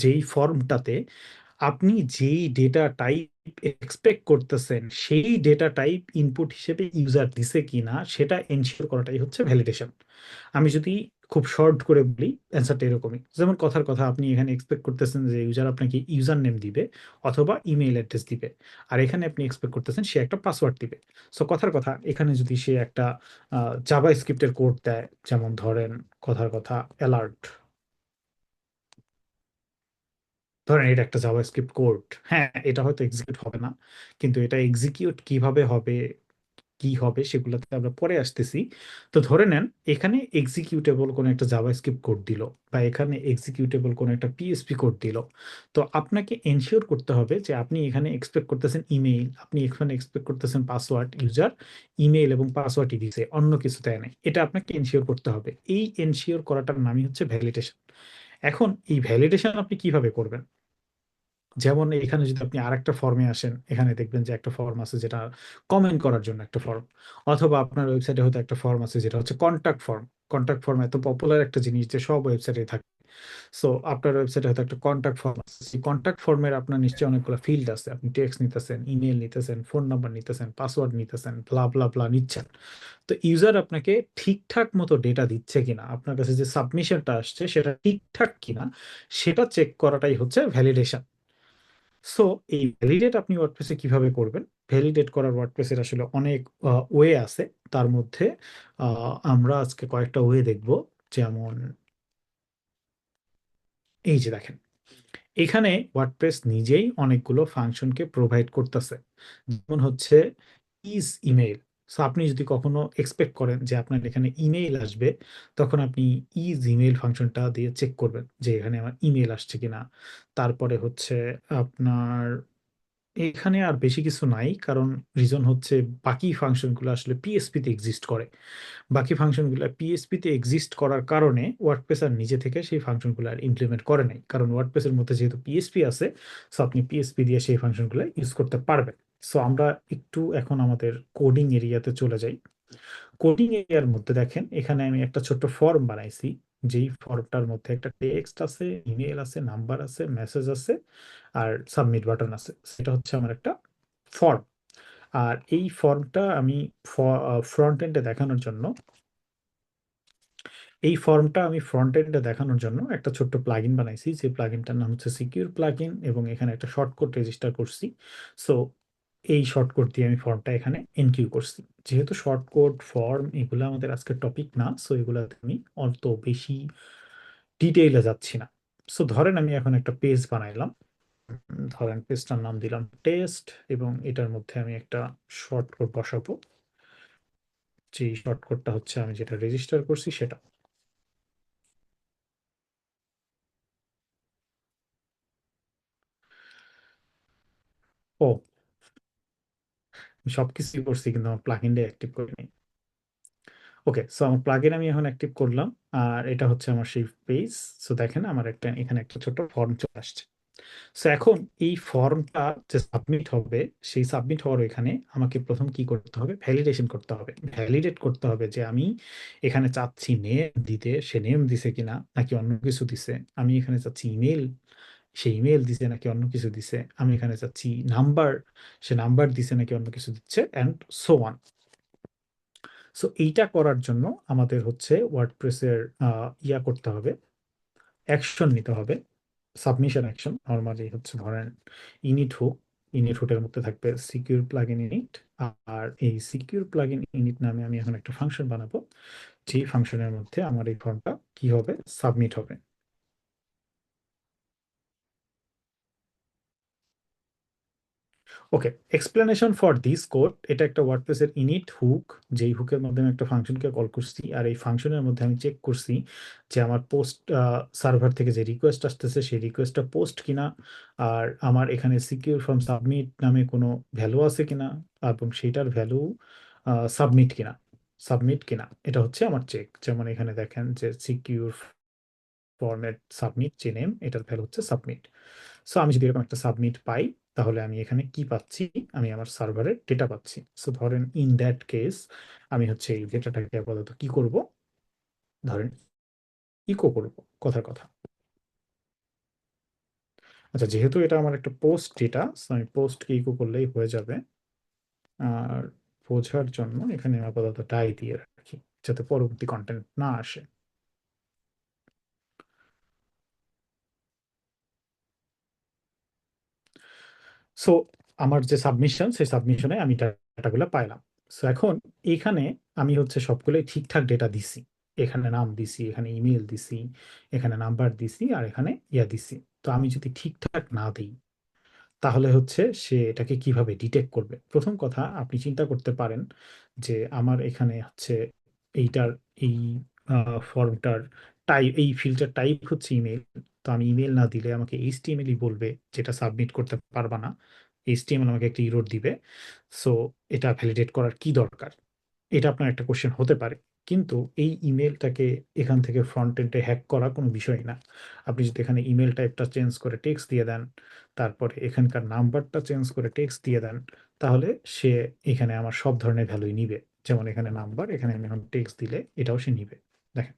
যেই ফর্মটাতে আপনি যেই ডেটা টাইপ এক্সপেক্ট করতেছেন সেই ডেটা টাইপ ইনপুট হিসেবে ইউজার দিছে কিনা সেটা এনশিওর করাটাই হচ্ছে ভ্যালিডেশন। আমি যদি খুব শর্ট করে বলি, অ্যান্সারটা এরকমই। যেমন কথার কথা, আপনি এখানে এক্সপেক্ট করতেছেন যে ইউজার আপনাকে ইউজার নেম দিবে অথবা ইমেইল অ্যাড্রেস দিবে, আর এখানে আপনি এক্সপেক্ট করতেছেন সে একটা পাসওয়ার্ড দিবে। সো কথার কথা, এখানে যদি সে একটা জাভা স্ক্রিপ্টের কোড দেয়, যেমন ধরেন কথার কথা অ্যালার্ট, ধরেন এটা একটা জাভাস্ক্রিপ্ট কোড, হ্যাঁ এটা হয়তো এক্সিকিউট হবে না, কিন্তু এটা এক্সিকিউট কিভাবে হবে, কি হবে সেগুলোতে আমরা পরে আসতেছি। তো ধরে নেন এখানে এক্সিকিউটেবল কোনো একটা জাভাস্ক্রিপ্ট কোড দিল, বা এখানে এক্সিকিউটেবল কোনো একটা পিএসপি কোড দিল। তো আপনাকে এনশিওর করতে হবে যে আপনি এখানে এক্সপেক্ট করতেছেন ইমেইল, আপনি এখানে এক্সপেক্ট করতেছেন পাসওয়ার্ড, ইউজার ইমেইল এবং পাসওয়ার্ডই দিছে, অন্য কিছু দেয় নাই, এটা আপনাকে এনশিওর করতে হবে। এই এনশিওর করাটার নামই হচ্ছে ভ্যালিডেশন। এখন এই ভ্যালিডেশন আপনি কিভাবে করবেন? যেমন এখানে যদি আপনি আরেকটা ফর্মে আসেন, এখানে দেখবেন যে একটা ফর্ম আছে যেটা কমেন্ট করার জন্য একটা ফর্ম, অথবা আপনার ওয়েবসাইটে হয়তো একটা ফর্ম আছে যেটা হচ্ছে কন্টাক্ট ফর্ম। কন্টাক্ট ফর্ম এত পপুলার একটা জিনিস যে সব ওয়েবসাইটে থাকে। সো আপনার ওয়েবসাইটে হয়তো একটা কন্টাক্ট ফর্ম আছে, সেই কন্টাক্ট ফর্মের আপনার নিশ্চয়ই অনেকগুলো ফিল্ড আছে, আপনি টেক্সট নিতেছেন, ইমেল নিতেছেন, ফোন নাম্বার নিতেছেন, পাসওয়ার্ড নিতেছেন, ব্লা ব্লা ব্লা নিচ্ছেন। তো ইউজার আপনাকে ঠিকঠাক মতো ডেটা দিচ্ছে কিনা, আপনার কাছে যে সাবমিশনটা আসছে সেটা ঠিকঠাক কিনা, সেটা চেক করাটাই হচ্ছে ভ্যালিডেশন। সো এই ভ্যালিডেট আপনি ওয়ার্ডপ্রেসে কিভাবে করবেন? ভ্যালিডেট করার ওয়ার্ডপ্রেসের আসলে অনেক ওয়ে আছে। তার মধ্যে আমরা আজকে কয়েকটা ওয়ে দেখব। যেমন এই যে দেখেন, এখানে ওয়ার্ডপ্রেস নিজেই অনেকগুলো ফাংশনকে প্রোভাইড করতেছে। যেমন হচ্ছে ইজ ইমেইল। সো আপনি যদি কখনো এক্সপেক্ট করেন যে আপনার এখানে ইমেইল আসবে, তখন আপনি ইজ ইমেইল ফাংশনটা দিয়ে চেক করবেন যে এখানে আমার ইমেইল আসছে কিনা। তারপরে হচ্ছে আপনার এখানে আর বেশি কিছু নাই, কারণ রিজন হচ্ছে বাকি ফাংশনগুলো আসলে পিএসপি তে এক্সিস্ট করে। বাকি ফাংশনগুলো পিএসপি তে এক্সিস্ট করার কারণে ওয়ার্ডপ্রেস আর নিজে থেকে সেই ফাংশনগুলো আর ইমপ্লিমেন্ট করে নাই, কারণ ওয়ার্ডপ্রেসের মধ্যে যেহেতু পিএসপি আছে, সো আপনি পিএসপি দিয়ে সেই ফাংশনগুলো ইউজ করতে পারবেন। সো আমরা একটু এখন আমাদের কোডিং এরিয়াতে চলে যাই। কোডিং এরিয়ার মধ্যে দেখেন এখানে আমি একটা ছোট্ট ফর্ম বানাইছি, যেই ফর্মটার মধ্যে একটা টেক্সট আছে, ইমেল আছে, নাম্বার আছে, মেসেজ আছে, আর সাবমিট বাটন আছে। সেটা হচ্ছে আমার একটা ফর্ম। আর এই ফর্মটা আমি ফ্রন্ট এন্ডে দেখানোর জন্য, একটা ছোট্ট প্লাগইন বানাইছি, যে প্লাগইনটার নাম হচ্ছে সিকিউর প্লাগইন, এবং এখানে একটা শর্টকাট রেজিস্টার করছি। সো এই শর্টকাট দিয়ে আমি ফর্মটা এখানে এনকিউ করছি। যেহেতু শর্টকাট ফর্ম এগুলো আমাদের আজকের টপিক না, সো এগুলোতে আমি অত বেশি ডিটেইলে যাচ্ছি না। সো ধরেন আমি এখন একটা পেজ বানাইলাম, ধরেন পেজটার নাম দিলাম টেস্ট, এবং এটার মধ্যে আমি একটা শর্টকাট বসাবো, যে শর্টকাটটা হচ্ছে আমি যেটা রেজিস্টার করছি সেটা। ও, সবকিছুই করছি কিন্তু আমার প্লাগইনটা অ্যাক্টিভ করিনি। ওকে, সো আমার প্লাগইন আমি এখন অ্যাক্টিভ করলাম, আর এটা হচ্ছে আমার সেই পেজ। সো দেখেন আমার একটা এখানে একটা ছোট ফর্ম চলে আসছে। সো এখন এই ফর্মটা যে সাবমিট হবে, সেই সাবমিট হওয়ার এখানে আমাকে প্রথম কি করতে হবে? ভ্যালিডেশন করতে হবে, ভ্যালিডেট করতে হবে যে আমি এখানে চাচ্ছি নেম দিতে, সে নেম দিছে কিনা নাকি অন্য কিছু দিছে। আমি এখানে চাচ্ছি ইমেল, সে ইমেল দিছে নাকি অন্য কিছু দিছে। আমি এখানে চাচ্ছি নাম্বার, সে নাম্বার দিছে নাকি অন্য কিছু দিচ্ছে, অ্যান্ড সো অন। সো এইটা করার জন্য আমাদের হচ্ছে ওয়ার্ডপ্রেসের ইয়া করতে হবে, অ্যাকশন নিতে হবে, সাবমিশন অ্যাকশন। নর্মালি হচ্ছে ধরেন ইনিট হুক, ইনিট হুকের মধ্যে থাকবে সিকিউর প্লাগইন ইনিট, আর এই সিকিউর প্লাগইন ইনিট নামে আমি এখন একটা ফাংশন বানাবো, যেই ফাংশনের মধ্যে আমার এই ফর্মটা কি হবে? সাবমিট হবে। ওকে, এক্সপ্লেনেশন ফর দিস কোড, এটা একটা ওয়ার্ডপ্রেসের ইনিট হুক, যেই হুকের মধ্যে আমি একটা ফাংশনকে কল করছি, আর এই ফাংশনের মধ্যে আমি চেক করছি যে আমার পোস্ট সার্ভার থেকে যে রিকোয়েস্ট আসতেছে সেই রিকোয়েস্টটা পোস্ট কিনা, আর আমার এখানে সিকিউর ফ্রম সাবমিট নামে কোনো ভ্যালু আছে কিনা, এবং সেইটার ভ্যালু সাবমিট কিনা, এটা হচ্ছে আমার চেক। যেমন এখানে দেখেন যে সিকিউর ফরম্যাট সাবমিট, যে নেম, এটার ভ্যালু হচ্ছে সাবমিট। সো আমি যদি এরকম একটা সাবমিট পাই, তাহলে আমি এখানে কি পাচ্ছি? আমি আমার সার্ভারে ডেটা পাচ্ছি। সো ধরেন ইন দ্যাট কেস আমি হচ্ছে এই ডেটাটাকে আপাতত কি করব? ধরেন ইকো করব, কথার কথা। আচ্ছা, যেহেতু এটা আমার একটা পোস্ট ডেটা, আমি পোস্ট ইকো করলেই হয়ে যাবে। আর বোঝার জন্য এখানে আমি আপাতত টাই দিয়ে রাখি, যাতে পরবর্তী কন্টেন্ট না আসে। সো আমার যে সাবমিশন, সেই সাবমিশনে আমি ডাটাগুলো পাইলাম। সো এখন এইখানে আমি হচ্ছে সবগুলোই ঠিকঠাক ডেটা দিছি। এখানে নাম দিছি, এখানে ইমেল দিছি, এখানে নাম্বার দিছি, আর এখানে ইয়া দিছি। তো আমি যদি ঠিকঠাক না দিই, তাহলে হচ্ছে সে এটাকে কিভাবে ডিটেক্ট করবে? প্রথম কথা, আপনি চিন্তা করতে পারেন যে আমার এখানে হচ্ছে এইটার এই ফর্মটার টাইপ, এই ফিল্ডটার টাইপ হচ্ছে ইমেল। তো আমি ইমেল না দিলে আমাকে এইচটিএমএলই বলবে, যেটা সাবমিট করতে পারবা না। এইচটিএমএল আমাকে একটা ইরর দিবে। সো এটা ভ্যালিডেট করার কি দরকার? এটা আপনার একটা কোশ্চেন হতে পারে। কিন্তু এই ইমেলটাকে এখান থেকে ফ্রন্ট এন্ডে হ্যাক করা কোনো বিষয় না। আপনি যদি এখানে ইমেল টাইপটা চেঞ্জ করে টেক্সট দিয়ে দেন, তারপরে এখানকার নাম্বারটা চেঞ্জ করে টেক্সট দিয়ে দেন, তাহলে সে এখানে আমার সব ধরনের ভ্যালুই নিবে। যেমন এখানে নাম্বার, এখানে আমি এখন টেক্সট দিলে এটাও সে নিবে। দেখেন,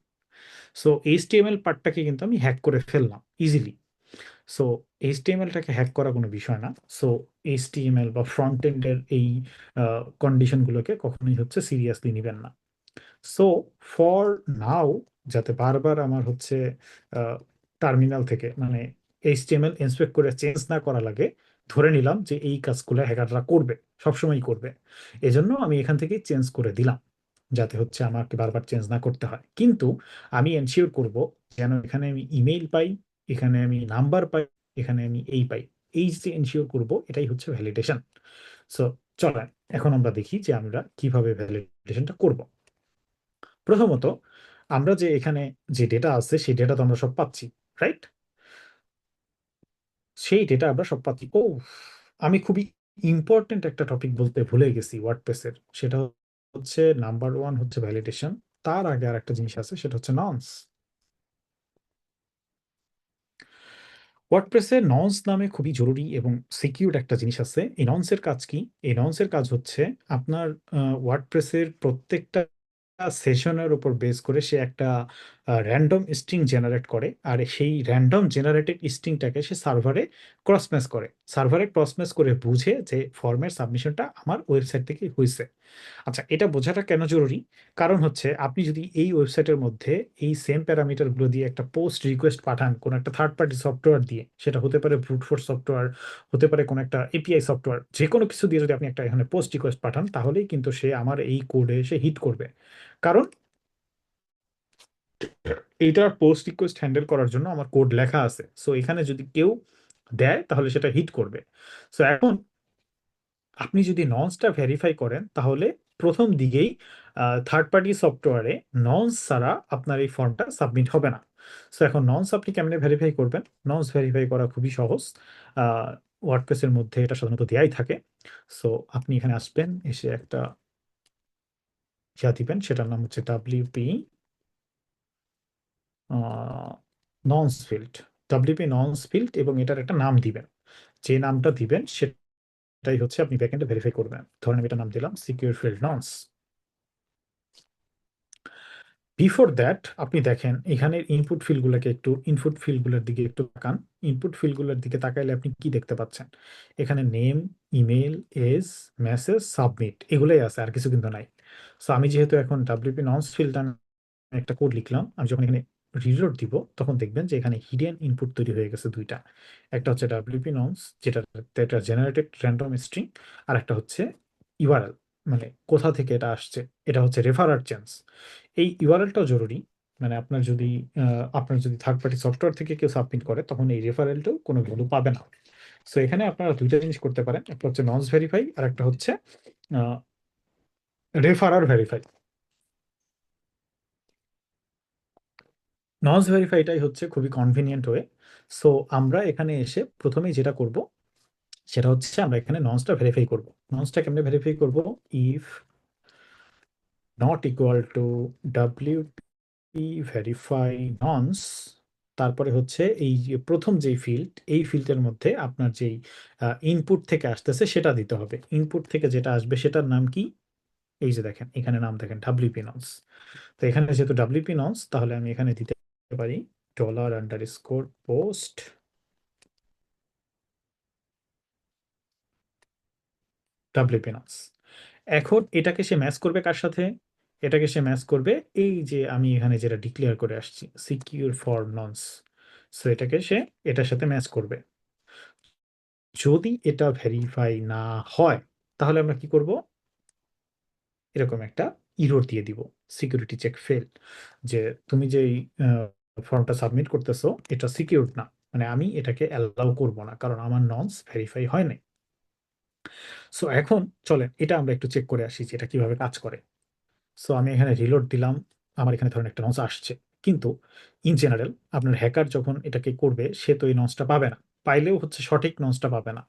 সো এইচটিএমএল পার্টটাকে কিন্তু আমি হ্যাক করে ফেললাম ইজিলি। সো এইচটিএমএলটাকে হ্যাক করা কোনো বিষয় না। সো এইচটিএমএল বা ফ্রন্ট এন্ডের এই কন্ডিশনগুলোকে কখনোই হচ্ছে সিরিয়াসলি নেবেন না। সো ফর নাও, যাতে বারবার আমার হচ্ছে টার্মিনাল থেকে মানে এইচটিএমএল ইন্সপেক্ট করে চেঞ্জ না করা লাগে, ধরে নিলাম যে এই কাজগুলো হ্যাকাররা করবে, সবসময় করবে। এজন্য আমি এখান থেকে চেঞ্জ করে দিলাম, যাতে হচ্ছে আমাকে বারবার চেঞ্জ না করতে হয়। কিন্তু আমি এনশিওর করব যেন এখানে আমি ইমেইল পাই, এখানে আমি নাম্বার পাই, এখানে আমি এই পাই। এই যে এনশিওর করব, এটাই হচ্ছে ভ্যালিডেশন। সো চলেন এখন আমরা দেখি যে আমরা কিভাবে ভ্যালিডেশনটা করব। প্রথমত, আমরা যে এখানে যে ডেটা আছে সেই ডেটা তো আমরা সব পাচ্ছি, রাইট? সেই ডেটা আমরা সব পাচ্ছি। ও, আমি খুবই ইম্পর্টেন্ট একটা টপিক বলতে ভুলে গেছি ওয়ার্ডপ্রেসের। সেটা হচ্ছে নাম্বার ওয়ান হচ্ছে ভ্যালিডেশন। তার আগে আর একটা জিনিস আছে, সেটা হচ্ছে নন্স। ওয়ার্ডপ্রেসে নন্স নামে খুবই জরুরি এবং সিকিউর একটা জিনিস আছে। এই নন্সের কাজ কি? এই নন্সের কাজ হচ্ছে আপনার ওয়ার্ডপ্রেসের প্রত্যেকটা সেশনের উপর বেস করে সে একটা র্যান্ডম স্ট্রিং জেনারেট করে, আর সেই র্যান্ডম জেনারেটেড স্ট্রিংটাকে সে সার্ভারে ক্রস ম্যাচ করে। সার্ভারে ক্রস ম্যাচ করে বুঝে যে ফর্মের সাবমিশনটা আমার ওয়েবসাইট থেকে হয়েছে। আচ্ছা, এটা বোঝাটা কেন জরুরি? কারণ হচ্ছে আপনি যদি এই ওয়েবসাইটের মধ্যে এই সেম প্যারামিটারগুলো দিয়ে একটা পোস্ট রিকোয়েস্ট পাঠান কোনো একটা থার্ড পার্টি সফটওয়্যার দিয়ে, সেটা হতে পারে ব্রুট ফোর্স সফটওয়্যার, হতে পারে কোনো একটা এপিআই সফটওয়্যার, যে কোনো কিছু দিয়ে যদি আপনি একটা এখানে পোস্ট রিকোয়েস্ট পাঠান, তাহলেই কিন্তু সে আমার এই কোডে সে হিট করবে। কারণ এইটার পোস্ট রিকোয়েস্ট হ্যান্ডেল করার জন্য আমার কোড লেখা আছে। সো এখানে যদি কেউ দেয়, তাহলে সেটা হিট করবে। সো এখন আপনি যদি ননসটা ভেরিফাই করেন, তাহলে প্রথম দিকেই থার্ড পার্টি সফটওয়্যারে ননস ছাড়া আপনার এই ফর্মটা সাবমিট হবে না। সো এখন ননস আপনি কেমনে ভেরিফাই করবেন? ননস ভেরিফাই করা খুবই সহজ। ওয়ার্ডপ্রেসের মধ্যে এটা সাধারণত দেয়াই থাকে। সো আপনি এখানে আসবেন, এসে একটা ইয়া দিবেন, সেটার নাম হচ্ছে WP norms field. WP norms field, এবং এটার একটা নাম দিবেন। যে নামটা দিবেন সেটাই হচ্ছে আপনি ব্যাকএন্ডে ভেরিফাই করবেন। ধরেন আমি এটা নাম দিলাম secure field norms. Before that আপনি দেখেন এখানের ইনপুট ফিল্ডগুলোকে একটু, ইনপুট ফিল্ডগুলোর দিকে একটু তাকান। ইনপুট ফিল্ডগুলোর দিকে তাকাইলে আপনি কি দেখতে পাচ্ছেন? এখানে name, email, age, message, submit, এগুলোই আছে, আর কিছু কিন্তু নাই। সো আমি যেহেতু এখন ডাব্লিউপি ননস ফিল্ড একটা কোড লিখলাম, আমি যখন এখানে রিলোড দিব, তখন দেখবেন যে এখানে হিডেন ইনপুট তৈরি হয়ে গেছে দুইটা। একটা হচ্ছে ডাব্লিউপি ননস, যেটা জেনারেটেড র্যান্ডম স্ট্রিং, আর একটা হচ্ছে ইউআরএল, মানে কোথা থেকে এটা আসছে, এটা হচ্ছে রেফারার চেঞ্জ। এই ইউআরএলটাও জরুরি। মানে আপনার যদি থার্ড পার্টি সফটওয়্যার থেকে কেউ সাবমিট করে, তখন এই রেফারেলটাও কোনো ভ্যালু পাবে না। সো এখানে আপনারা দুইটা জিনিস করতে পারেন, একটা হচ্ছে ননস ভেরিফাই, আর একটা হচ্ছে রেফারার ভেরিফাই। নজ ভেরিফাইটাই হচ্ছে খুবই কনভিনিয়েন্ট ওয়ে। সো আমরা এখানে এসে প্রথমেই যেটা করব, সেটা হচ্ছে আমরা এখানে ননসটা ভেরিফাই করব। ননসটা কেমনে ভেরিফাই করব? If not equal to WP verify norms, তারপরে হচ্ছে এই যে প্রথম যেই ফিল্ড, এই ফিল্ডের মধ্যে আপনার যেই ইনপুট থেকে আসতেছে সেটা দিতে হবে। ইনপুট থেকে যেটা আসবে সেটার নাম কি? এই যে দেখেন, এখানে নাম দেখেন ডাব্লিউপি ননস। তো এখানে যেহেতু ডাব্লিউপি ননস, তাহলে আমি এখানে দিতে পারি $_post ডাব্লিউপি নন্স। এখন এটাকে সে ম্যাচ করবে কার সাথে? এটাকে সে ম্যাচ করবে এই যে আমি এখানে যেটা ডিক্লেয়ার করে আসছি, সিকিউর ফর নন্স। সো এটাকে সে এটার সাথে ম্যাচ করবে। যদি এটা ভেরিফাই না হয় তাহলে আমরা কি করব? এরকম একটা ইরর দিয়ে দিব, সিকিউরিটি চেক ফেল, যে তুমি যেই ফর্মটা সাবমিট করতেছো এটা সিকিউরড না, মানে আমি এটাকে অ্যালাউ করব না কারণ আমার নন্স ভেরিফাই হয় নাই। সো এখন চলেন এটা আমরা একটু চেক করে আসি যে এটা কিভাবে কাজ করে। সো আমি এখানে রিলোড দিলাম, আমার এখানে ধরেন একটা নস আসছে, কিন্তু ইন জেনারেল আপনার হ্যাকার যখন এটাকে করবে সে তো এই নসটা পাবে না, পাইলেও হচ্ছে সঠিক নসটা পাবে না।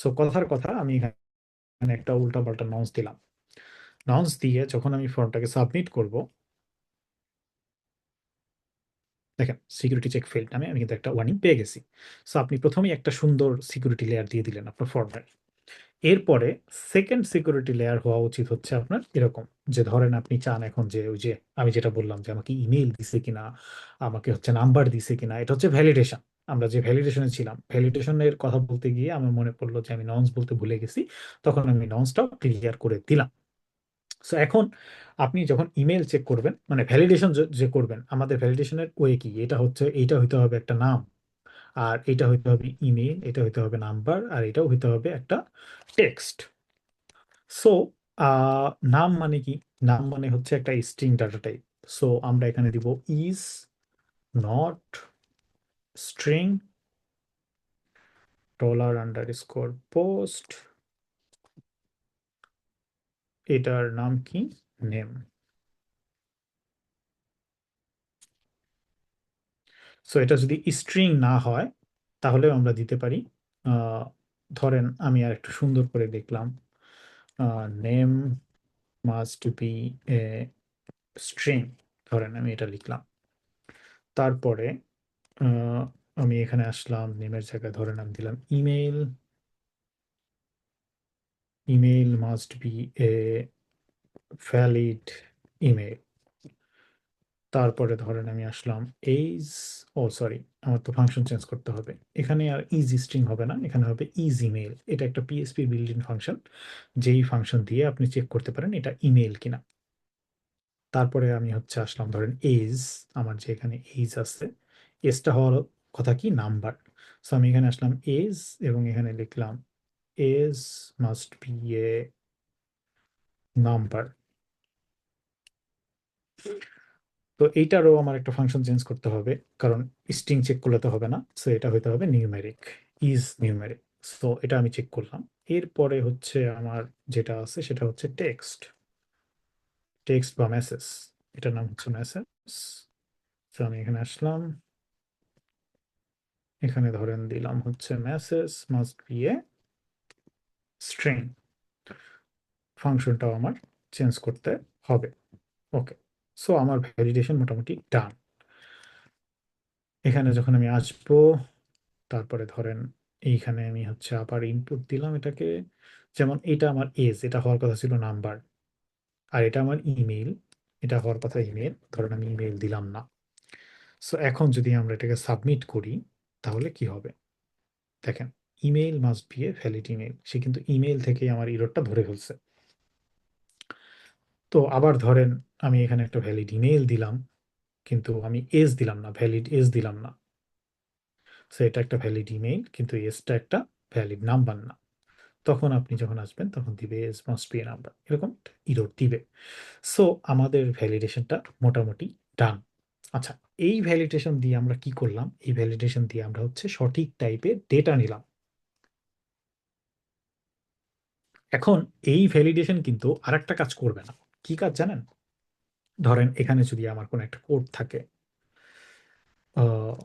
সো কথার কথা আমি এখানে একটা উল্টাপাল্টা নস দিলাম। নস দিয়ে যখন আমি ফর্মটাকে সাবমিট করব, দেখেন সিকিউরিটি চেক ফেইল্ড নামে আমি কিন্তু একটা ওয়ার্নিং পেয়ে গেছি। সো আপনি প্রথমেই একটা সুন্দর সিকিউরিটি লেয়ার দিয়ে দিলেন আপনার ফর্মের। এরপরে সেকেন্ড সিকিউরিটি লেয়ার হওয়া উচিত হচ্ছে আপনার এরকম, যে ধরেন আপনি চান এখন যে ওই যে আমি যেটা বললাম যে আমাকে ইমেইল দিছে কিনা, আমাকে হচ্ছে নাম্বার দিছে কিনা, এটা হচ্ছে ভ্যালিডেশন। আমরা যে ভ্যালিডেশনে ছিলাম, ভ্যালিডেশনের কথা বলতে গিয়ে আমার মনে পড়লো যে আমি নন্স বলতে ভুলে গেছি, তখন আমি নন্সটাও ক্লিয়ার করে দিলাম। সো এখন আপনি যখন ইমেল চেক করবেন, মানে ভ্যালিডেশন যে করবেন, আমাদের ভ্যালিডেশনের ওয়ে কি, এটা হচ্ছে এইটা হইতে হবে একটা নাম, আর এটা হইতে হবে ইমেল, এটা হইতে হবে নাম্বার, আর এটাও হইতে হবে একটা টেক্সট। সো নাম মানে কি? নাম মানে হচ্ছে একটা স্ট্রিং ডাটা টাইপ। সো আমরা এখানে দিব ইজ নট স্ট্রিং $_ পোস্ট, এটার নাম কি? নেম। সো এটা যদি স্ট্রিং না হয় তাহলে আমরা দিতে পারি ধরেন আমি আর একটু সুন্দর করে দেখলাম, name must be a string, ধরেন আমি এটা লিখলাম। তারপরে আহ, আমি এখানে আসলাম, নেমের জায়গায় ধরেন আমি দিলাম email, email must be a valid email. তারপরে ধরেন আমি আসলাম এইজ, ও সরি আমার তো ফাংশন চেঞ্জ করতে হবে, এখানে আর ইজ স্ট্রিং হবে না, এখানে হবে ইজ ইমেইল। এটা একটা পিএসপি বিল্ড ইন ফাংশন, যেই ফাংশন দিয়ে আপনি চেক করতে পারেন এটা ইমেইল কিনা। তারপরে আমি হচ্ছে আসলাম ধরেন এজ, আমার যে এখানে এজ আছে, এজটা হওয়ার কথা কি? নাম্বার। সো আমি এখানে আসলাম এজ এবং এখানে লিখলাম age must be a number. তো এইটারও আমার একটা ফাংশন চেঞ্জ করতে হবে, কারণ স্ট্রিং চেক করলে তো হবে না, সো এটা হইতে হবে নিউমেরিক, ইজ নিউমেরিক। সো এটা আমি চেক করলাম। এরপরে হচ্ছে আমার যেটা আছে সেটা হচ্ছে টেক্সট, টেক্সট বা মেসেজ, এটার নাম হচ্ছে মেসেজ। তো আমি এখানে আসলাম, এখানে ধরেন দিলাম হচ্ছে message must be a string, ফাংশনটাও আমার চেঞ্জ করতে হবে। ওকে, সো আমার ভ্যালিডেশন মোটামুটি ডান। এখানে যখন আমি আসবো, তারপরে ধরেন এইখানে আমি হচ্ছে আবার ইনপুট দিলাম এটাকে, যেমন এটা আমার এজ, এটা হওয়ার কথা ছিল নাম্বার, আর এটা আমার ইমেল, এটা হওয়ার কথা ইমেল, ধরেন আমি ইমেল দিলাম না। সো এখন যদি আমরা এটাকে সাবমিট করি তাহলে কি হবে? দেখেন email must be a valid email, সে কিন্তু ইমেল থেকেই আমার ইররটা ধরে ফেলছে। তো আবার ধরেন আমি এখানে একটা ভ্যালিড ইমেল দিলাম, কিন্তু আমি এজ দিলাম না, ভ্যালিড এজ দিলাম না। সো এটা একটা ভ্যালিড ইমেইল কিন্তু এজটা একটা ভ্যালিড নাম্বার না। তখন আপনি যখন আসবেন তখন দিবে age must be a number, এরকম ইরর দিবে। সো আমাদের ভ্যালিডেশনটা মোটামুটি ডান। আচ্ছা, এই ভ্যালিডেশন দিয়ে আমরা কি করলাম? এই ভ্যালিডেশন দিয়ে আমরা হচ্ছে সঠিক টাইপের ডেটা নিলাম। এখন এই ভ্যালিডেশন কিন্তু আরেকটা কাজ করবে না। কি কাজ জানেন? ধরেন এখানে যদি আমার কোনো একটা কোড থাকে, আহ,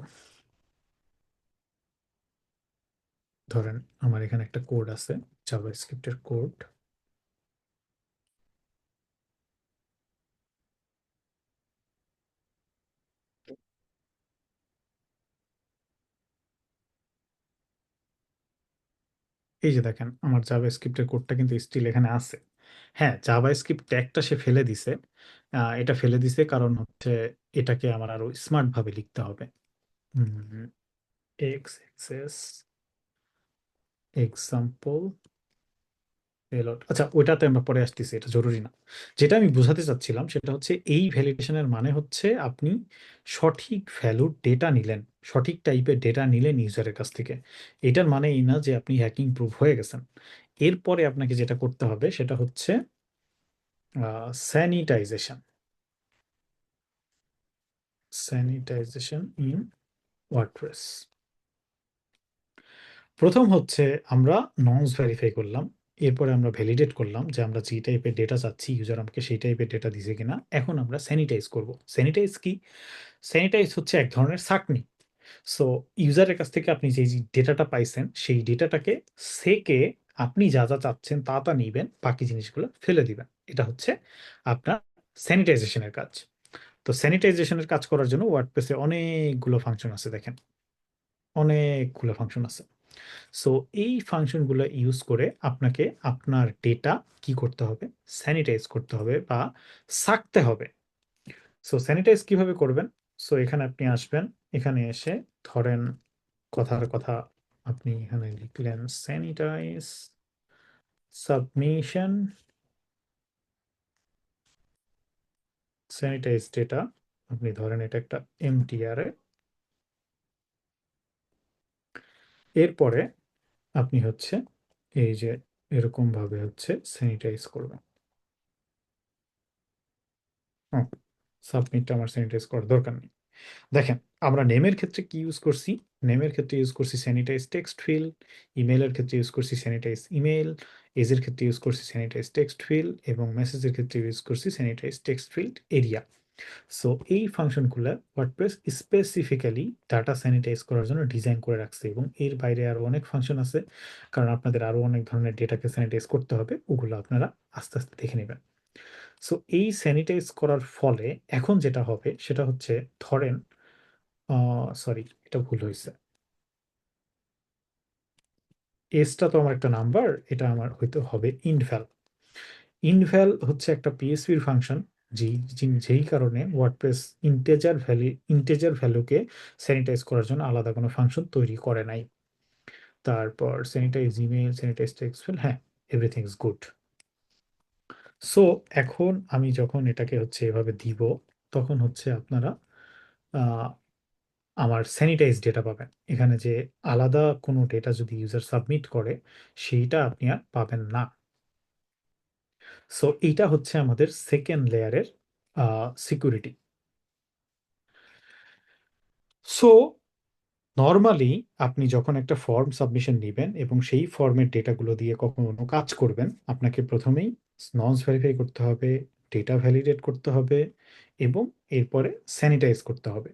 ধরেন আমার এখানে একটা কোড আছে, জাভাস্ক্রিপ্টের কোড। এই যে দেখেন আমার জাভাস্ক্রিপ্টের কোডটা কিন্তু স্টিল এখানে আছে। হ্যাঁ, জাভাস্ক্রিপ্ট ট্যাগটা সে ফেলে দিছে। এটা ফেলে দিছে কারণ হচ্ছে এটাকে আমার আরো স্মার্ট ভাবে লিখতে হবে। এক্স এক্সেস এক্সাম্পল পেলোড, আচ্ছা ওইটাতে আমরা পরে আসতেছি, এটা জরুরি না। যেটা আমি বোঝাতে চাচ্ছিলাম সেটা হচ্ছে এই ভ্যালিডেশনের মানে হচ্ছে আপনি সঠিক ভ্যালুর ডেটা নিলেন, সঠিক টাইপের ডেটা নিলেন ইউজারের কাছ থেকে। এটার মানে এই না যে আপনি হ্যাকিং প্রুফ হয়ে গেছেন। এরপরে আপনাকে যেটা করতে হবে সেটা হচ্ছে স্যানিটাইজেশন। Sanitisation in WordPress. প্রথম হচ্ছে আমরা ননস ভেরিফাই করলাম, এরপরে আমরা ভ্যালিডেট করলাম যে আমরা যে টাইপের ডেটা চাচ্ছি ইউজার আমাকে সেই টাইপের ডেটা দিছে কিনা। এখন আমরা স্যানিটাইজ করব। স্যানিটাইজ কি? স্যানিটাইজ হচ্ছে এক ধরনের ছাঁকনি। সো ইউজারের কাছ থেকে আপনি যে ডেটাটা পাইছেন সেই ডেটাটাকে সেকে আপনি যা যা চাচ্ছেন তা তা নিবেন, বাকি জিনিসগুলো ফেলে দিবেন। এটা হচ্ছে আপনার স্যানিটাইজেশনের কাজ। তো স্যানিটাইজেশনের কাজ করার জন্য ওয়ার্ডপ্রেসে অনেকগুলো ফাংশন আছে, দেখেন অনেকগুলো ফাংশন আছে। সো এই ফাংশনগুলো ইউজ করে আপনাকে আপনার ডেটা কি করতে হবে, স্যানিটাইজ করতে হবে বা ছাঁকতে হবে। সো স্যানিটাইজ কিভাবে করবেন? সো এখানে আপনি আসবেন, এখানে এসে ধরেন কথার কথা আপনি এখানে লিখলেন স্যানিটাইজ সাবমিশন, স্যানিটাইজ ডেটা। আপনি ধরেন এটা একটা এমটিআর। এরপরে আপনি হচ্ছে এই যে এরকম ভাবে হচ্ছে স্যানিটাইজ করবেন। সাবমিটটা আমার স্যানিটাইজ করার দরকার নেই। দেখেন আমরা নেমের ক্ষেত্রে কি ইউজ করছি, নেমের ক্ষেত্রে ইউজ করছি স্যানিটাইজ টেক্সট ফিল্ড, ইমেলের ক্ষেত্রে ইউজ করছি স্যানিটাইজ ইমেল, এজের ক্ষেত্রে ইউজ করছি স্যানিটাইজ টেক্সট ফিল্ড এবং মেসেজের ক্ষেত্রে ইউজ করছি sanitize text field area. So এই ফাংশনগুলো ওয়ার্ডপ্রেস স্পেসিফিক্যালি ডাটা স্যানিটাইজ করার জন্য ডিজাইন করে রাখছে এবং এর বাইরে আরো অনেক ফাংশন আছে, কারণ আপনাদের আরো অনেক ধরনের ডেটাকে স্যানিটাইজ করতে হবে, ওগুলো আপনারা আস্তে আস্তে দেখে নেবেন। সো এই স্যানিটাইজ করার ফলে এখন যেটা হবে সেটা হচ্ছে ধরেন সরি এটা ভুল হয়েছে, এসটা তো আমার একটা নাম্বার, এটা আমার হয়তো হবে ইনভ্যাল। ইনভ্যাল হচ্ছে একটা পিএসপির ফাংশন, যেই কারণে ওয়ার্ডপ্রেস ইন্টেজার ভ্যালুকে স্যানিটাইজ করার জন্য আলাদা কোনো ফাংশন তৈরি করে নাই। তারপর sanitize email, sanitize text field, হ্যাঁ এভরিথিং ইজ গুড। সো এখন আমি যখন এটাকে হচ্ছে এভাবে দিব তখন হচ্ছে আপনারা আমার স্যানিটাইজ ডেটা পাবেন। এখানে যে আলাদা কোনো ডেটা যদি ইউজার সাবমিট করে সেইটা আপনি আর পাবেন না। সো এইটা হচ্ছে আমাদের সেকেন্ড লেয়ারের সিকিউরিটি। সো নর্মালি আপনি যখন একটা ফর্ম সাবমিশন নেবেন এবং সেই ফর্মের ডেটাগুলো দিয়ে কখনো কাজ করবেন, আপনাকে প্রথমেই ননস ভেরিফাই করতে হবে, ডেটা ভ্যালিডেট করতে হবে এবং এরপরে স্যানিটাইজ করতে হবে।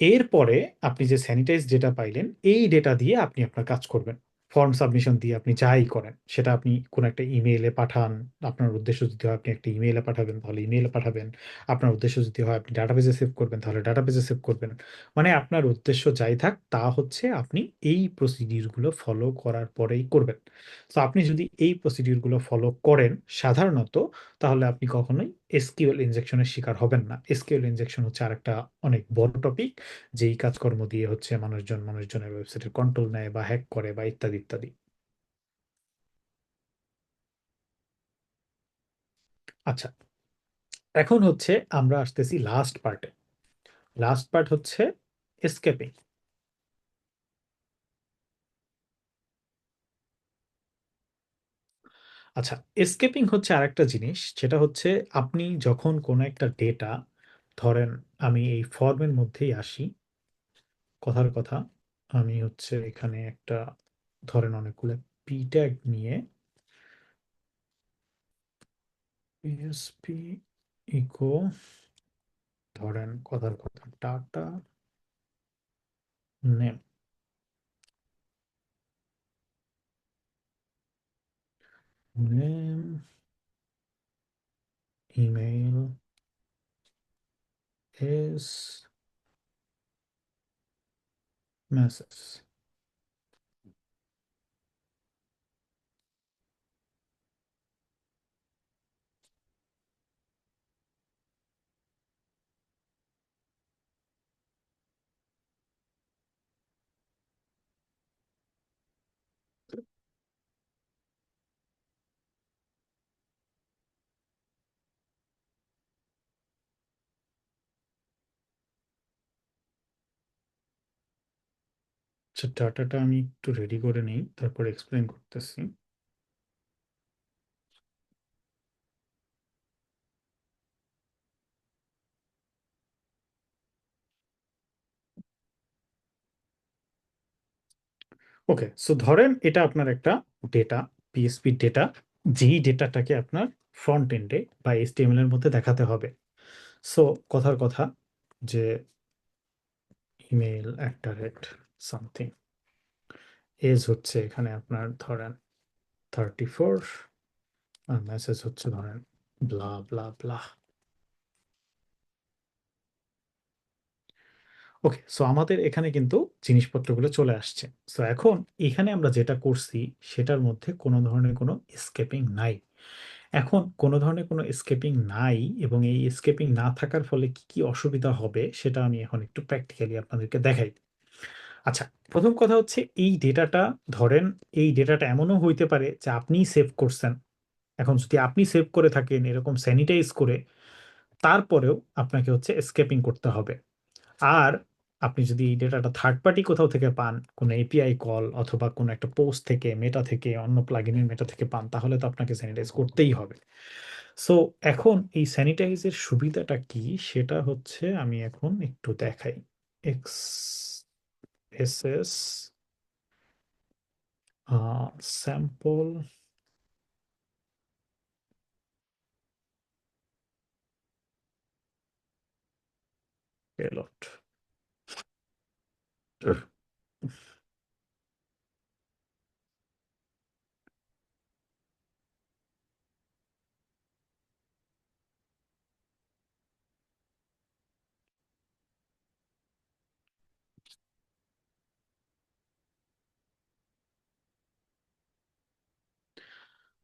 এরপরে আপনি যে স্যানিটাইজ ডেটা পাইলেন এই ডেটা দিয়ে আপনি আপনার কাজ করবেন। ফর্ম সাবমিশন দিয়ে আপনি যাই করেন, সেটা আপনি কোনো একটা ইমেইলে পাঠান, আপনার উদ্দেশ্য যদি হয় আপনি একটা ইমেইলে পাঠাবেন তাহলে ইমেইলে পাঠাবেন, আপনার উদ্দেশ্য যদি হয় আপনি ডাটাবেজে সেভ করবেন তাহলে ডাটাবেজে সেভ করবেন। মানে আপনার উদ্দেশ্য যাই থাক তা হচ্ছে আপনি এই প্রসিডিউরগুলো ফলো করার পরেই করবেন। তো আপনি যদি এই প্রসিডিউরগুলো ফলো করেন সাধারণত, তাহলে আপনি কখনোই এসকিউএল ইনজেকশনের শিকার হবেন না। এসকিউএল ইনজেকশন হচ্ছে আরেকটা অনেক বড় টপিক, যেই কাজকর্ম দিয়ে হচ্ছে মানুষজনের ওয়েবসাইটের কন্ট্রোল নেয় বা হ্যাক করে বা ইত্যাদি ইত্যাদি। আচ্ছা, এখন হচ্ছে আমরা আসতেছি লাস্ট পার্টে। লাস্ট পার্ট হচ্ছে এসকেপিং। আচ্ছা, এসকেপিং হচ্ছে আরেকটা জিনিস, যেটা হচ্ছে আপনি যখন কোনো একটা ডেটা, ধরেন আমি এই ফর্মের মধ্যেই আসি, কথার কথা আমি হচ্ছে এখানে একটা ধরেন অনেকগুলো পি ট্যাগ নিয়ে পিএসপি ইকো, ধরেন কথার কথা data name, name email S message. আচ্ছা, ডাটাটা আমি একটু রেডি করে নিই, তারপর এক্সপ্লেন করতেছি। ওকে, সো ধরেন এটা আপনার একটা ডেটা, পিএসপি ডেটা, যেই ডেটাটাকে আপনার ফ্রন্ট এন্ডে বা এইচটিএমএল এর মধ্যে দেখাতে হবে। সো কথার কথা যে ইমেল একটা রেট সামথিং, এজ হচ্ছে এখানে আপনার ধরেন 34, আর মেসেজ হচ্ছে ধরেন ব্লা ব্লা ব্লা। ওকে, সো আমাদের এখানে কিন্তু জিনিসপত্রগুলো চলে আসছে। সো এখন এখানে আমরা যেটা করছি সেটার মধ্যে কোনো ধরনের কোনো স্কেপিং নাই। এখন কোনো ধরনের কোনো স্কেপিং নাই, এবং এই স্কেপিং না থাকার ফলে কি কি অসুবিধা হবে সেটা আমি এখন একটু প্র্যাকটিক্যালি আপনাদেরকে দেখাই। আচ্ছা, প্রথম কথা হচ্ছে এই ডেটাটা, ধরেন এই ডেটাটা এমনও হইতে পারে যে আপনিই সেভ করছেন। এখন যদি আপনি সেভ করে থাকেন এরকম স্যানিটাইজ করে, তারপরেও আপনাকে হচ্ছে স্কেপিং করতে হবে। আর আপনি যদি এই ডেটাটা থার্ড পার্টি কোথাও থেকে পান, কোনো এপিআই কল অথবা কোনো একটা পোস্ট থেকে, মেটা থেকে, অন্য প্লাগইনের মেটা থেকে পান, তাহলে তো আপনাকে স্যানিটাইজ করতেই হবে। সো এখন এই স্যানিটাইজের সুবিধাটা কি সেটা হচ্ছে আমি এখন একটু দেখাই। X S S sample payload.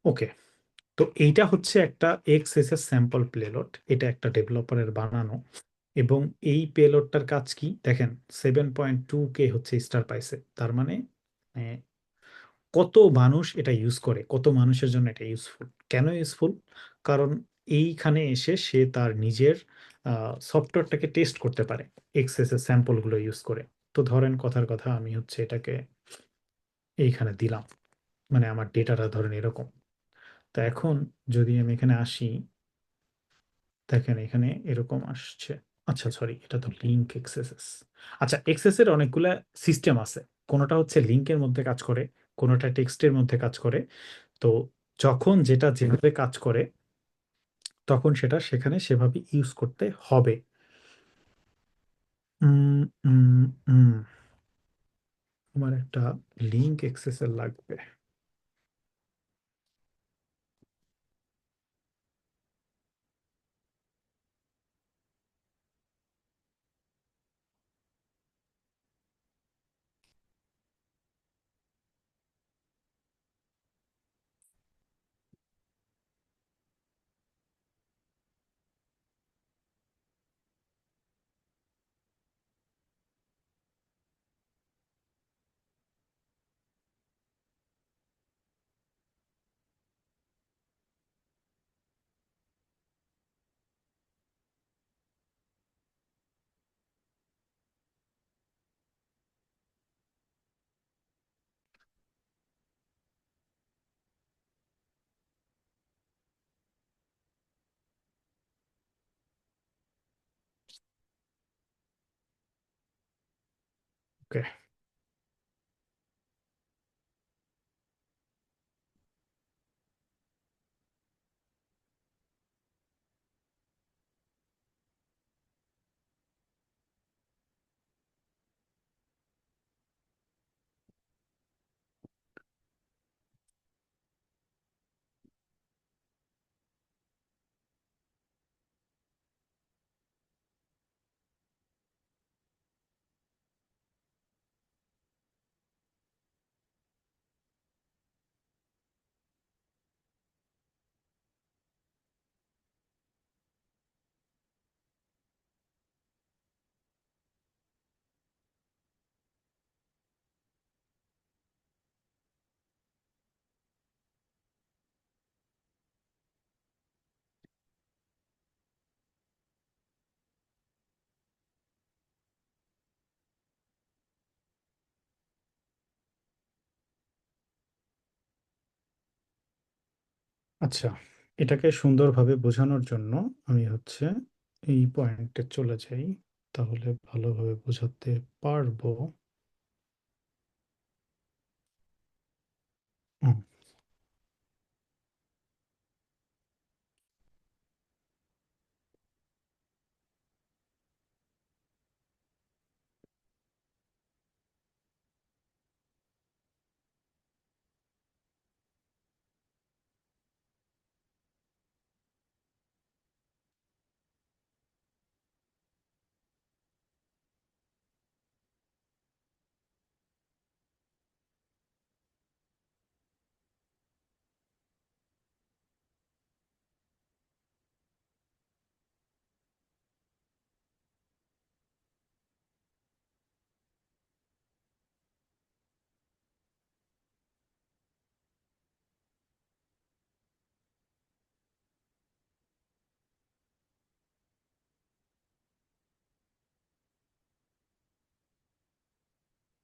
Okay, তো এইটা হচ্ছে একটা এক্সএসএস স্যাম্পল পেলোড, এটা একটা ডেভেলপারের বানানো। এবং এই পেলোডটার কাজ কি দেখেন, 7.2K হচ্ছে স্টার পাইছে। তার মানে আহ, কত মানুষ এটা ইউজ করে, কত মানুষের জন্য এটা ইউজফুল। কেন ইউজফুল? কারণ এইখানে এসে সে তার নিজের সফটওয়্যারটাকে টেস্ট করতে পারে এক্সএসএস স্যাম্পলগুলো ইউজ করে। তো ধরেন কথার কথা আমি হচ্ছে এটাকে এইখানে দিলাম, মানে আমার ডেটাটা ধরেন এরকম। তো এখন যদি আমি এখানে আসি, দেখেন এখানে এরকম আসছে। আচ্ছা সরি, এটা তো লিঙ্ক এক্সেসেস। আচ্ছা, এক্সেস এর অনেকগুলা সিস্টেম আছে। কোনোটা হচ্ছে লিঙ্কের মধ্যে কাজ করে, কোনোটা টেক্সটের মধ্যে কাজ করে। তো যখন যেটা যেভাবে কাজ করে তখন সেটা সেখানে সেভাবে ইউজ করতে হবে। উম, উম, উম, আমার একটা লিঙ্ক এক্সেসের লাগবে। ওকে, আচ্ছা, এটাকে সুন্দরভাবে বোঝানোর জন্য আমি হচ্ছে এই পয়েন্টে চলে যাই, তাহলে ভালোভাবে বোঝাতে পারবো। হুম,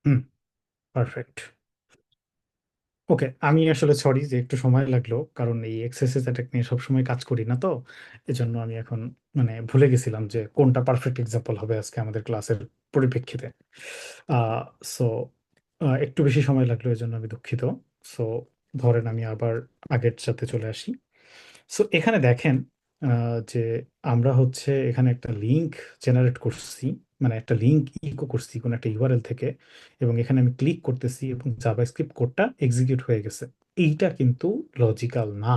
হুম, পারফেক্ট। ওকে, আমি আসলে সরি যে একটু সময় লাগলো, কারণ এই এক্সেসেস অ্যাটাক নিয়ে সবসময় কাজ করি না তো, এজন্য আমি এখন মানে ভুলে গেছিলাম যে কোনটা পারফেক্ট এক্সাম্পল হবে আজকে আমাদের ক্লাসের পরিপ্রেক্ষিতে। আহ সো একটু বেশি সময় লাগলো, এজন্য আমি দুঃখিত। সো ধরেন আমি আবার আগের সাথে চলে আসি। সো এখানে দেখেন যে আমরা হচ্ছে এখানে একটা লিঙ্ক জেনারেট করছি, মানে একটা লিঙ্ক ইকো করছি কোনো একটা ইউআরএল থেকে, এবং এখানে আমি ক্লিক করতেছি এবং জাভাস্ক্রিপ্ট কোডটা এক্সিকিউট হয়ে গেছে। এইটা কিন্তু লজিক্যাল না।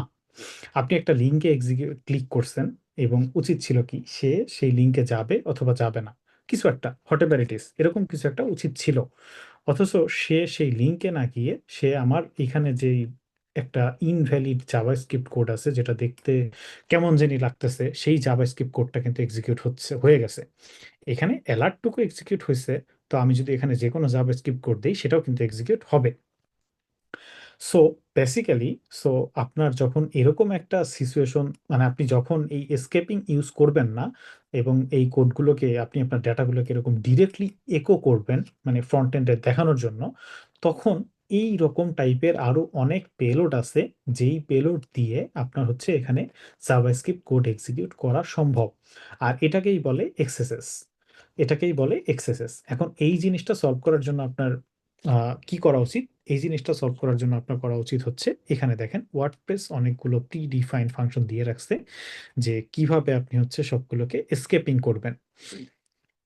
আপনি একটা লিঙ্কে এক্সিকিউট ক্লিক করছেন এবং উচিত ছিল কি সে সেই লিঙ্কে যাবে অথবা যাবে না, কিছু একটা হোয়াট এভার ইট ইজ, এরকম কিছু একটা উচিত ছিল। অথচ সে সেই লিঙ্কে না গিয়ে সে আমার এখানে যে একটা ইনভ্যালিড জাভাস্ক্রিপ্ট কোড আছে যেটা দেখতে কেমন জানি লাগতেছে, সেই জাভাস্ক্রিপ্ট কোডটা কিন্তু এক্সিকিউট হয়ে গেছে। এখানে অ্যালার্টটুকু এক্সিকিউট হয়েছে, তো আমি যদি এখানে যে কোনো জাভাস্ক্রিপ্ট কোড দিই সেটাও কিন্তু এক্সিকিউট হবে। সো বেসিক্যালি, সো আপনার যখন এরকম একটা সিচুয়েশন, মানে আপনি যখন এই এসকেপিং ইউজ করবেন না এবং এই কোডগুলোকে আপনি আপনার ডেটাগুলোকে এরকম ডিরেক্টলি একো করবেন মানে ফ্রন্ট এন্ডে দেখানোর জন্য, তখন এই রকম টাইপের আরো অনেক পেলোড আছে যেই পেলোড দিয়ে আপনার হচ্ছে এখানে জাভাস্ক্রিপ্ট কোড এক্সিকিউট করা সম্ভব। আর এটাকেই বলে এক্সএসএস, এটাকেই বলে এক্সএসএস। এখন এই জিনিসটা সলভ করার জন্য আপনার কি করা উচিত? এই জিনিসটা সলভ করার জন্য আপনার করা উচিত হচ্ছে, এখানে দেখেন ওয়ার্ডপ্রেস অনেকগুলো প্রি ডিফাইন ফাংশন দিয়ে রাখছে যে কিভাবে আপনি হচ্ছে সবগুলোকে এসকেপিং করবেন।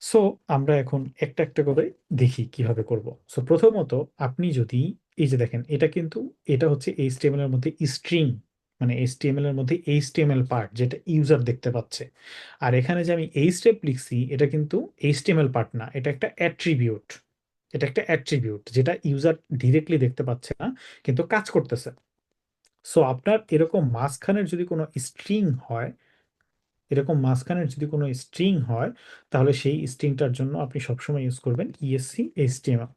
সো আমরা এখন একটা একটা করে দেখি কিভাবে করব। সো প্রথমত আপনি যদি এই যে দেখেন, এটা কিন্তু এটা হচ্ছে এইচটিএমএল এর মধ্যে স্ট্রিং, মানে এইচটিএমএল এর মধ্যে এইচটিএমএল পার্ট যেটা ইউজার দেখতে পাচ্ছে। আর এখানে যে আমি এই স্টেপ লিখছি এটা কিন্তু এইচটিএমএল পার্ট না, এটা একটা অ্যাট্রিবিউট। এটা একটা অ্যাট্রিবিউট যেটা ইউজার ডিরেক্টলি দেখতে পাচ্ছে না, কিন্তু কাজ করতেছে। সো আপনার এরকম মাঝখানের যদি কোনো স্ট্রিং হয়, এরকম মাঝখানের যদি কোনো স্ট্রিং হয়, তাহলে সেই স্ট্রিংটার জন্য আপনি সবসময় ইউজ করবেন ইএসসি এইচটিএমএল।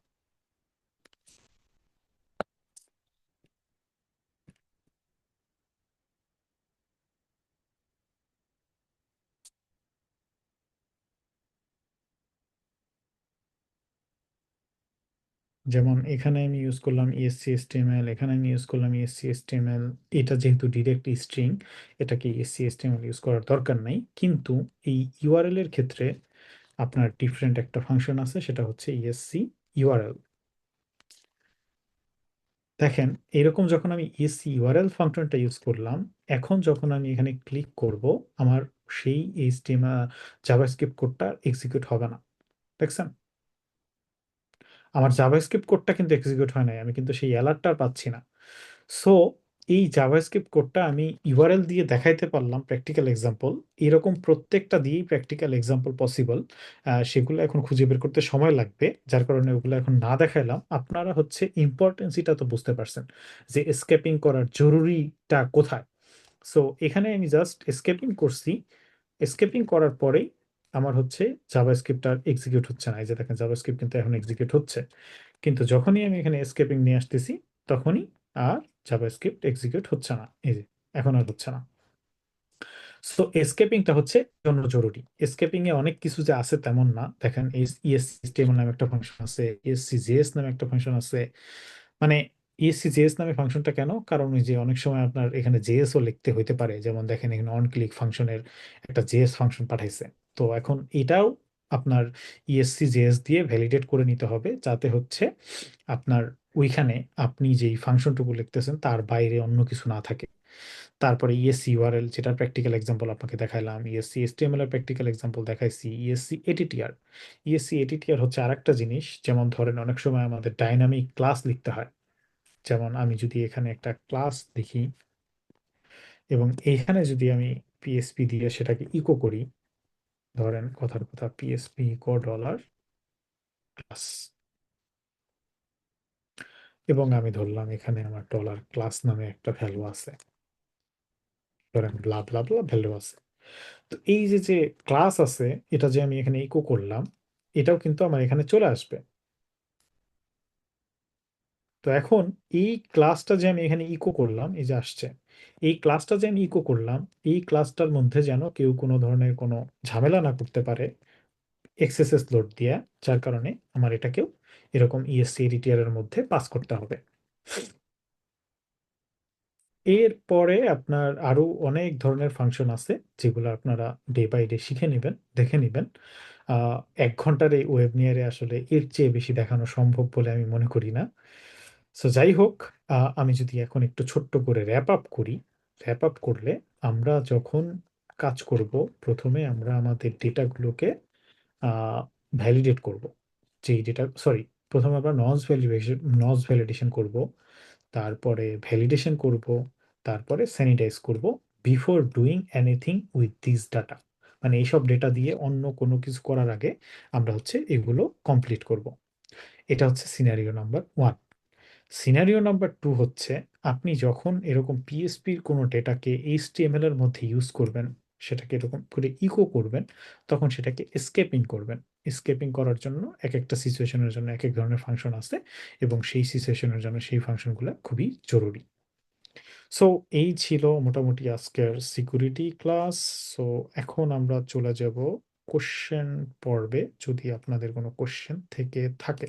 যেমন এখানে আমি ইউজ করলাম ইএসসি এইচটিএমএল, এখানে আমি ইউজ করলাম ইএসসি এইচটিএমএল। এটা যেহেতু ডিরেক্ট স্ট্রিং, এটাকে ইএসসি এইচটিএমএল ইউজ করার দরকার নাই, কিন্তু এই ইউআরএল এর ক্ষেত্রে আপনার ডিফারেন্ট একটা ফাংশন আছে, সেটা হচ্ছে ইএসসি ইউআরএল। দেখেন, এরকম যখন আমি ইএসসি ইউআরএল ফাংশনটা ইউজ করলাম, এখন যখন আমি এখানে ক্লিক করব, আমার সেই এইচটিএমএল জাভাস্ক্রিপ্ট কোডটা এক্সিকিউট হবে না। দেখছেন, আমার জাভাস্ক্রিপ্ট কোডটা কিন্তু এক্সিকিউট হয় নাই, আমি কিন্তু সেই অ্যালার্টটা পাচ্ছি না। সো এই জাভাস্ক্রিপ্ট কোডটা আমি ইউআরএল দিয়ে দেখাইতে পারলাম প্র্যাকটিক্যাল এক্সাম্পল, এরকম প্রত্যেকটা দিয়েই প্র্যাকটিক্যাল এক্সাম্পল পসিবল। সেগুলো এখন খুঁজে বের করতে সময় লাগবে, যার কারণে ওগুলো এখন না দেখাইলাম। আপনারা হচ্ছে ইম্পর্টেন্সিটা তো বুঝতে পারছেন যে এসকেপিং করার জরুরিটা কোথায়। সো এখানে আমি জাস্ট এসকেপিং করছি, এসকেপিং করার পরেই আমার হচ্ছে জাভাস্ক্রিপ্ট আর এক্সিকিউট হচ্ছে না। এই যে দেখেন, জাভাস্ক্রিপ্ট কিন্তু এখন এক্সিকিউট হচ্ছে, কিন্তু যখনই আমি এখানে এসকেপিং নিয়ে আসতেছি তখনই আর জাভাস্ক্রিপ্ট এক্সিকিউট হচ্ছে না। এই যে এখন আর হচ্ছে না। সো এসকেপিংটা হচ্ছে জন্য জরুরি। এসকেপিং এ অনেক কিছু যে আছে তেমন না, দেখেন ইএসসিস্টেম নামে একটা ফাংশন আছে, এসসিজেএস নামে একটা ফাংশন আছে, মানে ইএসসি জেএস নামে ফাংশনটা কেন? কারণ ওই যে অনেক সময় আপনার এখানে জেএসও লিখতে হইতে পারে, যেমন দেখেন এখানে অন ক্লিক ফাংশনের একটা জেএস ফাংশন পাঠাইছে। তো এখন এটাও আপনার ইএসসি জেএস দিয়ে ভ্যালিডেট করে নিতে হবে, যাতে হচ্ছে আপনার ওইখানে আপনি যেই ফাংশনটুকু লিখতেছেন তার বাইরে অন্য কিছু না থাকে। তারপরে ইএসসি ইউআরএল, যেটার প্র্যাকটিক্যাল এক্সাম্পল আপনাকে দেখাইলাম, ইএসসি এসটিএমএল এর প্র্যাকটিক্যাল এক্সাম্পল দেখাইছি, ইএসসি এটিটিআর। ইএসসি এটিটিআর হচ্ছে আরেকটা জিনিস, যেমন ধরেন অনেক সময় আমাদের ডাইনামিক ক্লাস লিখতে হয়। যেমন আমি যদি এখানে একটা ক্লাস দেখি এবং এইখানে যদি আমি পিএসপি দিয়ে সেটাকে ইকো করি, ধরেন কথার কথা পিএসপি ইকো ডলার ক্লাস, এবং আমি ধরলাম এখানে আমার ডলার ক্লাস নামে একটা ভ্যালু আছে, ধরেন ব্লা ব্লা ব্লা ভ্যালু আছে। তো এই যে যে ক্লাস আছে, এটা যে আমি এখানে ইকো করলাম, এটাও কিন্তু আমার এখানে চলে আসবে। তো এখন এই ক্লাসটা যে আমি এখানে ইকো করলাম, এই যে আসছে, এই ক্লাসটা যে আমি ইকো করলাম, এই ক্লাসটার মধ্যে যেন কেউ কোনো ধরনের কোনো ঝামেলা না করতে পারে এক্সএসএস লোড দিয়ে, যার কারণে আমার এটাকেও এরকম ইএসসি এডিটিআর এর মধ্যে পাস করতে হবে। এরপরে আপনার আরো অনেক ধরনের ফাংশন আছে, যেগুলো আপনারা ডে বাই ডে শিখে নেবেন, দেখে নেবেন। আহ 1 ঘন্টার এই ওয়েবিনারে আসলে এর চেয়ে বেশি দেখানো সম্ভব বলে আমি মনে করি না। সো যাই হোক, আমি যদি এখন একটু ছোট্ট করে র্যাপ আপ করি, র্যাপ আপ করলে আমরা যখন কাজ করব, প্রথমে আমরা আমাদের ডেটাগুলোকে ভ্যালিডেট করব। যেই ডেটা, সরি, প্রথমে আমরা নজ ভ্যালিডেশন করব, তারপরে ভ্যালিডেশন করব, তারপরে স্যানিটাইজ করব, before doing anything with this data. মানে এইসব ডেটা দিয়ে অন্য কোনো কিছু করার আগে আমরা হচ্ছে এগুলো কমপ্লিট করব। এটা হচ্ছে সিনারিও নাম্বার 1। সিনারিও নাম্বার 2 হচ্ছে, আপনি যখন এরকম পিএসপির কোনো ডেটাকে এইচটিএমএল এর মধ্যে ইউজ করবেন, সেটাকে এরকম করে ইকো করবেন, তখন সেটাকে এসকেপিং করবেন। এসকেপিং করার জন্য এক একটা সিচুয়েশনের জন্য এক এক ধরনের ফাংশন আছে, এবং সেই সিচুয়েশনের জন্য সেই ফাংশনগুলো খুবই জরুরি। সো এই ছিল মোটামুটি আজকের সিকিউরিটি ক্লাস। সো এখন আমরা চলে যাব কোশ্চেন পর্বে, যদি আপনাদের কোনো কোশ্চেন থেকে থাকে।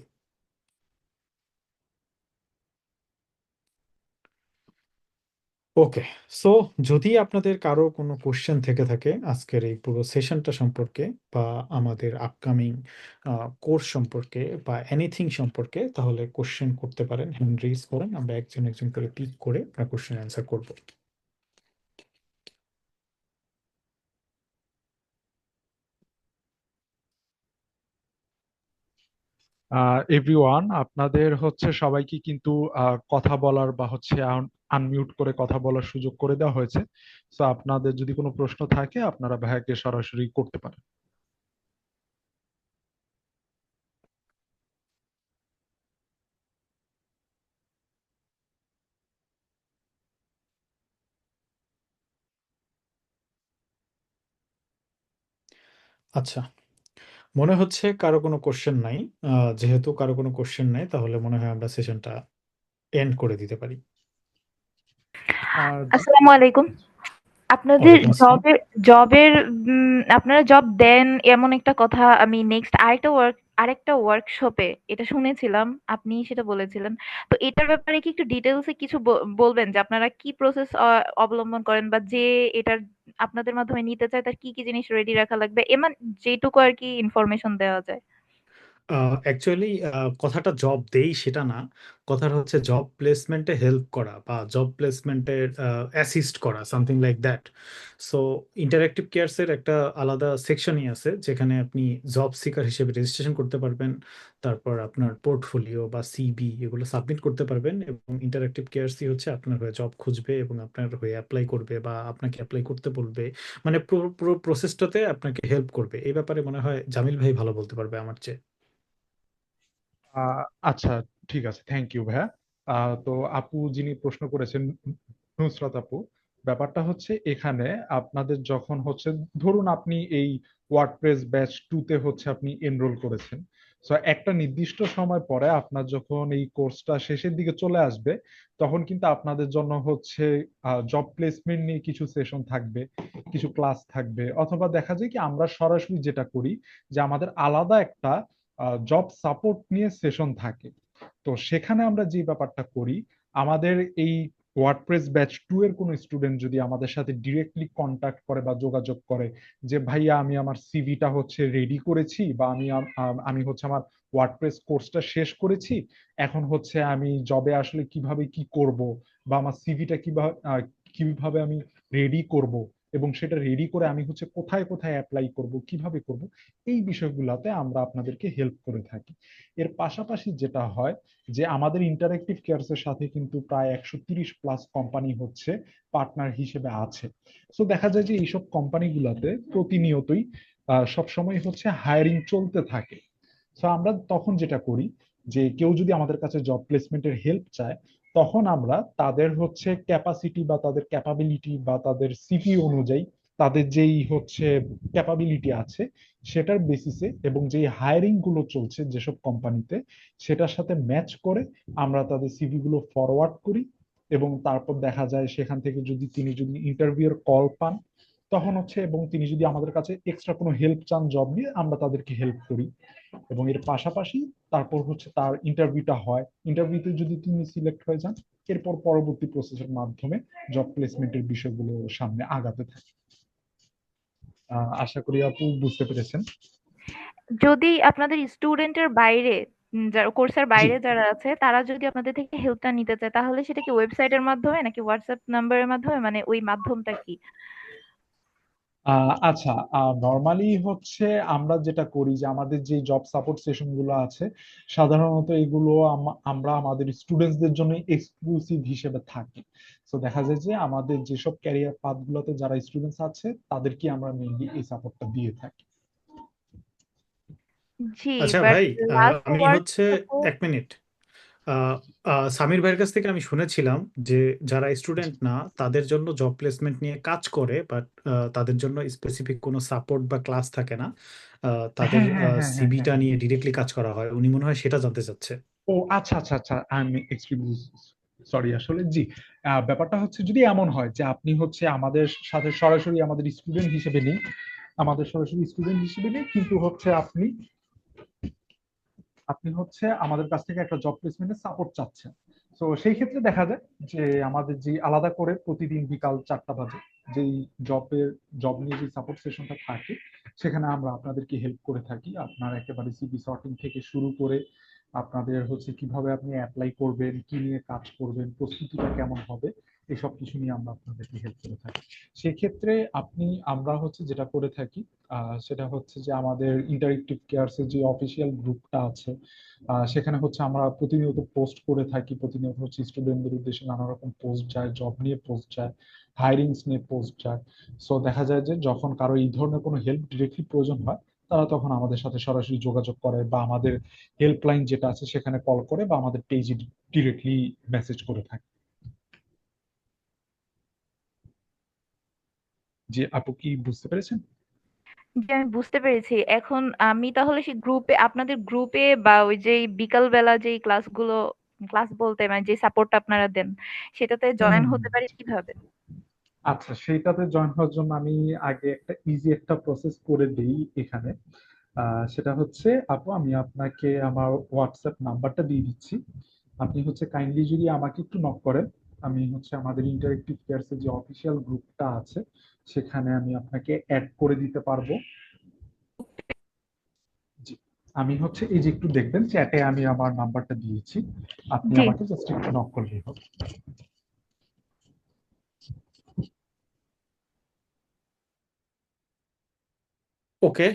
ওকে, সো যদি আপনাদের কারো কোনো কোশ্চেন থেকে থাকে আজকের এই পুরো সেশনটা সম্পর্কে, বা আমাদের আপকামিং কোর্স সম্পর্কে, বা এনিথিং সম্পর্কে, তাহলে কোশ্চেন করতে পারেন, হ্যান্ড রেজ করেন, আমরা একজন একজন করে পিক করে আপনার কোশ্চেন অ্যান্সার করব। এভরিওয়ান, আপনাদের হচ্ছে সবাইকে কিন্তু কথা বলার বা হচ্ছে আনমিউট করে কথা বলার সুযোগ করে দেওয়া হয়েছে। তো আপনাদের যদি কোনো প্রশ্ন থাকে আপনারা ভাইয়াকে সরাসরি করতে পারেন। আচ্ছা, মনে হচ্ছে কারো কোনো কোশ্চেন নাই। যেহেতু কারো কোনো কোশ্চেন নাই, তাহলে মনে হয় আমরা সেশনটা এন্ড করে দিতে পারি। আর আসসালামু আলাইকুম। আপনাদের ওয়ালাইকুম আসসালাম। জবের আপনারা জব দেন এমন একটা কথা আমি নেক্সট আরেকটা ওয়ার্কশপে এটা শুনেছিলাম। আপনি সেটা বলেছিলেন। তো এটার ব্যাপারে কি একটু ডিটেইলসে কিছু বলবেন যে আপনারা কি প্রসেস অবলম্বন করেন, বা যে এটার আপনাদের মাধ্যমে নিতে চায় তার কি জিনিস রেডি রাখা লাগবে? এমন যেটুকু আরকি ইনফরমেশন দেওয়া যায়। অ্যাকচুয়ালি কথাটা জব দেই সেটা না, কথাটা হচ্ছে জব প্লেসমেন্টে হেল্প করা বা জব প্লেসমেন্টের অ্যাসিস্ট করা, something like that. So interactive কেয়ারসের একটা আলাদা সেকশনই আছে, যেখানে আপনি জব সিকার হিসেবে রেজিস্ট্রেশন করতে পারবেন, তারপর আপনার পোর্টফোলিও বা সিবি এগুলো সাবমিট করতে পারবেন, এবং ইন্টারঅ্যাক্টিভ কেয়ারসই হচ্ছে আপনার হয়ে জব খুঁজবে এবং আপনার হয়ে অ্যাপ্লাই করবে বা আপনাকে অ্যাপ্লাই করতে বলবে। মানে পুরো পুরো প্রসেসটাতে আপনাকে হেল্প করবে। এই ব্যাপারে মনে হয় জামিল ভাই ভালো বলতে পারবে আমার চেয়ে। আহ, আচ্ছা, ঠিক আছে, থ্যাংক ইউ ভাইয়া। তো আপু যিনি প্রশ্ন করেছেন, নুসরাত আপু, ব্যাপারটা হচ্ছে এখানে আপনাদের যখন হচ্ছে, ধরুন আপনি এই ওয়ার্ডপ্রেস ব্যাচ 2 তে হচ্ছে আপনি এনরোল করেছেন। সো একটা নির্দিষ্ট সময় পরে আপনার যখন এই কোর্সটা শেষের দিকে চলে আসবে, তখন কিন্তু আপনাদের জন্য হচ্ছে জব প্লেসমেন্ট নিয়ে কিছু সেশন থাকবে, কিছু ক্লাস থাকবে, অথবা দেখা যায় কি আমরা সরাসরি যেটা করি যে আমাদের আলাদা একটা জব সাপোর্ট নিয়ে সেশন থাকে। তো সেখানে আমরা যে ব্যাপারটা করি, আমাদের এই ওয়ার্ডপ্রেস ব্যাচ 2 এর কোনো স্টুডেন্ট যদি আমাদের সাথে ডিরেক্টলি কন্টাক্ট করে বা যোগাযোগ করে যে ভাইয়া আমি আমার সিভিটা হচ্ছে রেডি করেছি, বা আমি হচ্ছে আমার ওয়ার্ডপ্রেস কোর্সটা শেষ করেছি, এখন হচ্ছে আমি জবে আসলে কিভাবে কি করব, বা আমার সিভিটা কিভাবে আমি রেডি করব, এবং সেটা রেডি করে আমি হচ্ছে কোথায় কোথায় অ্যাপ্লাই করব, কিভাবে করব, এই বিষয়গুলোতে আমরা আপনাদেরকে হেল্প করে থাকি। এর পাশাপাশি যেটা হয় যে আমাদের ইন্টারেক্টিভ কেয়ারস এর সাথে কিন্তু প্রায় 130+ কোম্পানি হচ্ছে পার্টনার হিসেবে আছে। সো দেখা যায় যে এইসব কোম্পানিগুলোতে প্রতিনিয়তই সবসময় হচ্ছে হায়ারিং চলতে থাকে। সো আমরা তখন যেটা করি যে কেউ যদি আমাদের কাছে জব প্লেসমেন্টের হেল্প চায়, তখন আমরা তাদের হচ্ছে ক্যাপাসিটি বা তাদের ক্যাপাবিলিটি বা তাদের সিভি অনুযায়ী তাদের যেই হচ্ছে ক্যাপাবিলিটি আছে সেটার বেসিসে, এবং যেই হায়ারিং গুলো চলছে যেসব কোম্পানিতে সেটার সাথে ম্যাচ করে আমরা তাদের সিভি গুলো ফরওয়ার্ড করি। এবং তারপর দেখা যায় সেখান থেকে তিনি যদি ইন্টারভিউর কল পান, তখন হচ্ছে, এবং তিনি যদি আমাদের কাছে এক্সট্রা কোনো হেল্প চান জব নিয়ে, আমরা তাদেরকে হেল্প করি। এবং এর পাশাপাশি তারপর হচ্ছে তার ইন্টারভিউটা হয়, ইন্টারভিউতে যদি তিনি সিলেক্ট হয়ে যান, এরপর পরবর্তী প্রসেসের মাধ্যমে জব প্লেসমেন্টের বিষয়গুলো সামনে আগাতে থাকে। আশা করি আপু বুঝতে পেরেছেন। যদি আপনাদের স্টুডেন্টের বাইরে যারা কোর্সের জি। বাইরে যারা আছে তারা যদি আপনাদের থেকে হেল্পটা নিতে চায়, তাহলে সেটা কি ওয়েবসাইটের মাধ্যমে নাকি হোয়াটসঅ্যাপ নাম্বারের মাধ্যমে, মানে ওই মাধ্যমটা কি? আচ্ছা, নর্মালি হচ্ছে আমরা যেটা করি যে আমাদের যে জব সাপোর্ট সেশন গুলো আছে, সাধারণত এগুলো আমরা আমাদের স্টুডেন্টসদের জন্য এক্সক্লুসিভ হিসেবে থাকি। তো দেখা যায় যে আমাদের যেসব ক্যারিয়ার পাথ গুলোতে যারা স্টুডেন্টস আছে তাদেরকে আমরা মেইনলি এই সাপোর্টটা দিয়ে থাকি। জি, আচ্ছা বাট ভাই, লাস্ট আমি ওয়ার্ক হচ্ছে সাপোর্ট। 1 মিনিট। সামির ভাইয়ের কাছ থেকে আমি শুনেছিলাম যে যারা স্টুডেন্ট না তাদের জন্য জব প্লেসমেন্ট নিয়ে কাজ করে, বাট তাদের জন্য স্পেসিফিক কোনো সাপোর্ট বা ক্লাস থাকে না। তাদের হ্যাঁ, হ্যাঁ, হ্যাঁ, হ্যাঁ, হ্যাঁ, সিভিটা হ্যাঁ। নিয়ে ডিরেক্টলি কাজ করা হয়, উনি মনে হয় সেটা জানতে চাচ্ছে। ও আচ্ছা, আচ্ছা, আচ্ছা, আমি এক্সকিউজ, সরি আসলে জি। ব্যাপারটা হচ্ছে যদি এমন হয় যে আপনি হচ্ছে আমাদের সাথে সরাসরি আমাদের স্টুডেন্ট হিসেবে নেই, কিন্তু হচ্ছে আপনি আপনি হচ্ছে আমাদের কাছ থেকে একটা জব প্লেসমেন্টের সাপোর্ট চাচ্ছেন। তো সেই ক্ষেত্রে দেখা যায় যে আমাদের যে আলাদা করে প্রতিদিন বিকাল 4টা বাজে যেই জব নিয়ে যে সাপোর্ট সেশনটা থাকে, সেখানে আমরা আপনাদেরকে হেল্প করে থাকি। আপনার একেবারে সিভি সর্টিং থেকে শুরু করে আপনাদের হচ্ছে কিভাবে আপনি অ্যাপ্লাই করবেন, কি নিয়ে কাজ করবেন, প্রস্তুতিটা কেমন হবে, এসব কিছু নিয়ে আমরা আপনাদেরকে হেল্প করে থাকি। সেক্ষেত্রে আমরা হচ্ছে যেটা করে থাকি সেটা হচ্ছে যে আমাদের ইন্টারেক্টিভ কেয়ারস এর যে অফিসিয়াল গ্রুপটা আছে, সেখানে হচ্ছে আমরা প্রতিনিয়ত পোস্ট করে থাকি। প্রতিনিয়ত হচ্ছে স্টুডেন্টদের উদ্দেশ্যে নানা রকম পোস্ট যায়, জব নিয়ে পোস্ট যায়, হায়ারিংস নিয়ে পোস্ট যায়। সো দেখা যায় যে যখন কারো এই ধরনের কোনো হেল্প ডিরেক্টলি প্রয়োজন হয়, তারা তখন আমাদের সাথে সরাসরি যোগাযোগ করে, বা আমাদের হেল্পলাইন যেটা আছে সেখানে কল করে, বা আমাদের পেজে ডিরেক্টলি মেসেজ করে থাকে। যে আপু কি বুঝতে পেরেছেন? জি, আমি বুঝতে পেরেছি। এখন আমি তাহলে সেই গ্রুপে, আপনাদের গ্রুপে বা ওই যে বিকাল বেলা যে ক্লাস বলতে মানে যে সাপোর্টটা আপনারা দেন, সেটাতে হুম, জয়েন হুম, হতে হুম। পারি কিভাবে? আচ্ছা, সেইটাতে জয়েন হওয়ার জন্য আমি আগে একটা প্রসেস করে দিই এখানে। সেটা হচ্ছে আপু, আমি আপনাকে আমার হোয়াটসঅ্যাপ নাম্বারটা দিয়ে দিচ্ছি। আপনি হচ্ছে কাইন্ডলি যদি আমাকে একটু নক করেন, আমি হচ্ছে আমাদের ইন্টারেক্টিভ কেয়ারস এর যে অফিসিয়াল গ্রুপটা আছে সেখানে আমি আপনাকে অ্যাড করে দিতে পারবো। জি। আমি হচ্ছে এই যে একটু দেখবেন চ্যাটে আমি আমার নাম্বারটা দিয়েছি, আপনি জি। আমাকে জাস্ট একটু নক করলেই হবে। ওকে,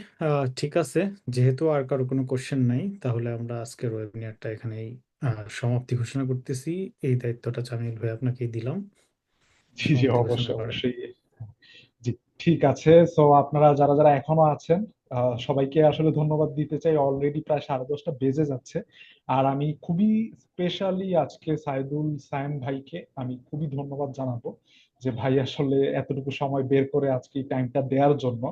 ঠিক আছে। যেহেতু আর কারো কোনো কোশ্চেন নাই, তাহলে আমরা আজকের ওয়েবিনারটা এখানেই সমাপ্তি ঘোষণা করতেছি। এই দায়িত্বটা জামিল ভাই আপনাকেই দিলাম, জি, জি, সমাপ্তি ঘোষণা অবশ্যই, করেন। অবশ্যই। জি, ঠিক আছে। সো আপনারা যারা যারা এখনো আছেন, সবাইকে আসলে ধন্যবাদ দিতে চাই। অলরেডি প্রায় 10:30 বেজে যাচ্ছে। আর আমি খুবই স্পেশালি আজকে সায়েম ভাইকে আমি খুবই ধন্যবাদ জানাবো যে ভাই আসলে এতটুকু সময় বের করে আজকে এই টাইমটা দেওয়ার জন্য।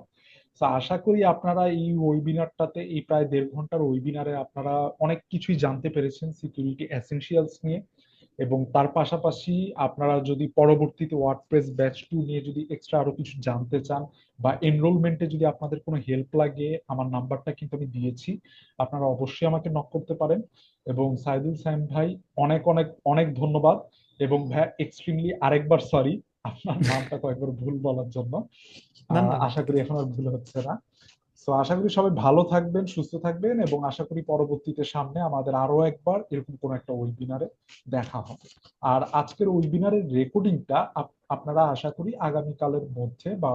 তো আশা করি আপনারা এই ওয়েবিনারটাতে, এই প্রায় 1.5 ঘন্টার ওয়েবিনারে আপনারা অনেক কিছুই জানতে পেরেছেন সিকিউরিটি এসেনশিয়ালস নিয়ে। এবং তার পাশাপাশি আপনারা যদি পরবর্তীতে ওয়ার্ডপ্রেস ব্যাচ 2 নিয়ে যদি এক্সট্রা আরো কিছু জানতে চান বা এনরোলমেন্টে যদি আপনাদের কোনো হেল্প লাগে, আমার নাম্বারটা কিন্তু আমি দিয়েছি, আপনারা অবশ্যই আমাকে নক করতে পারেন। এবং সাইদুল সাইম ভাই, অনেক অনেক অনেক ধন্যবাদ। এবং ভাই এক্সট্রিমলি আরেকবার সরি আপনার নামটা কয়েকবার ভুল বলার জন্য। না না না, আশা ঠিক করি আছে। এখন আর ভুল হচ্ছে না। তো আশা করি সবাই ভালো থাকবেন, সুস্থ থাকবেন, এবং আশা করি পরবর্তীতে সামনে আমাদের আরো একবার এরকম কোন একটা ওয়েবিনারে দেখা হবে। আর আজকের ওয়েবিনারের রেকর্ডিংটা আপনারা আশা করি আগামীকালের মধ্যে বা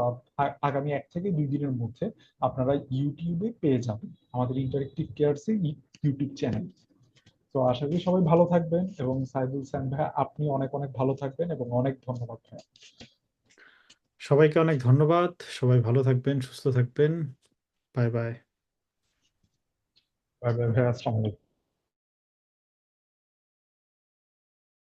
আগামী 1 থেকে 2 দিনের মধ্যে আপনারা ইউটিউবে পেয়ে যাবেন, আমাদের ইন্টারেক্টিভ কেয়ারস এর ইউটিউব চ্যানেল। তো আশা করি সবাই ভালো থাকবেন, এবং সাইদুল সাইম ভাই আপনি অনেক অনেক ভালো থাকবেন, এবং অনেক ধন্যবাদ ভাই। সবাইকে অনেক ধন্যবাদ। সবাই ভালো থাকবেন, সুস্থ থাকবেন। Bye bye. বাই বাই ভাই, আসসালামু আলাইকুম।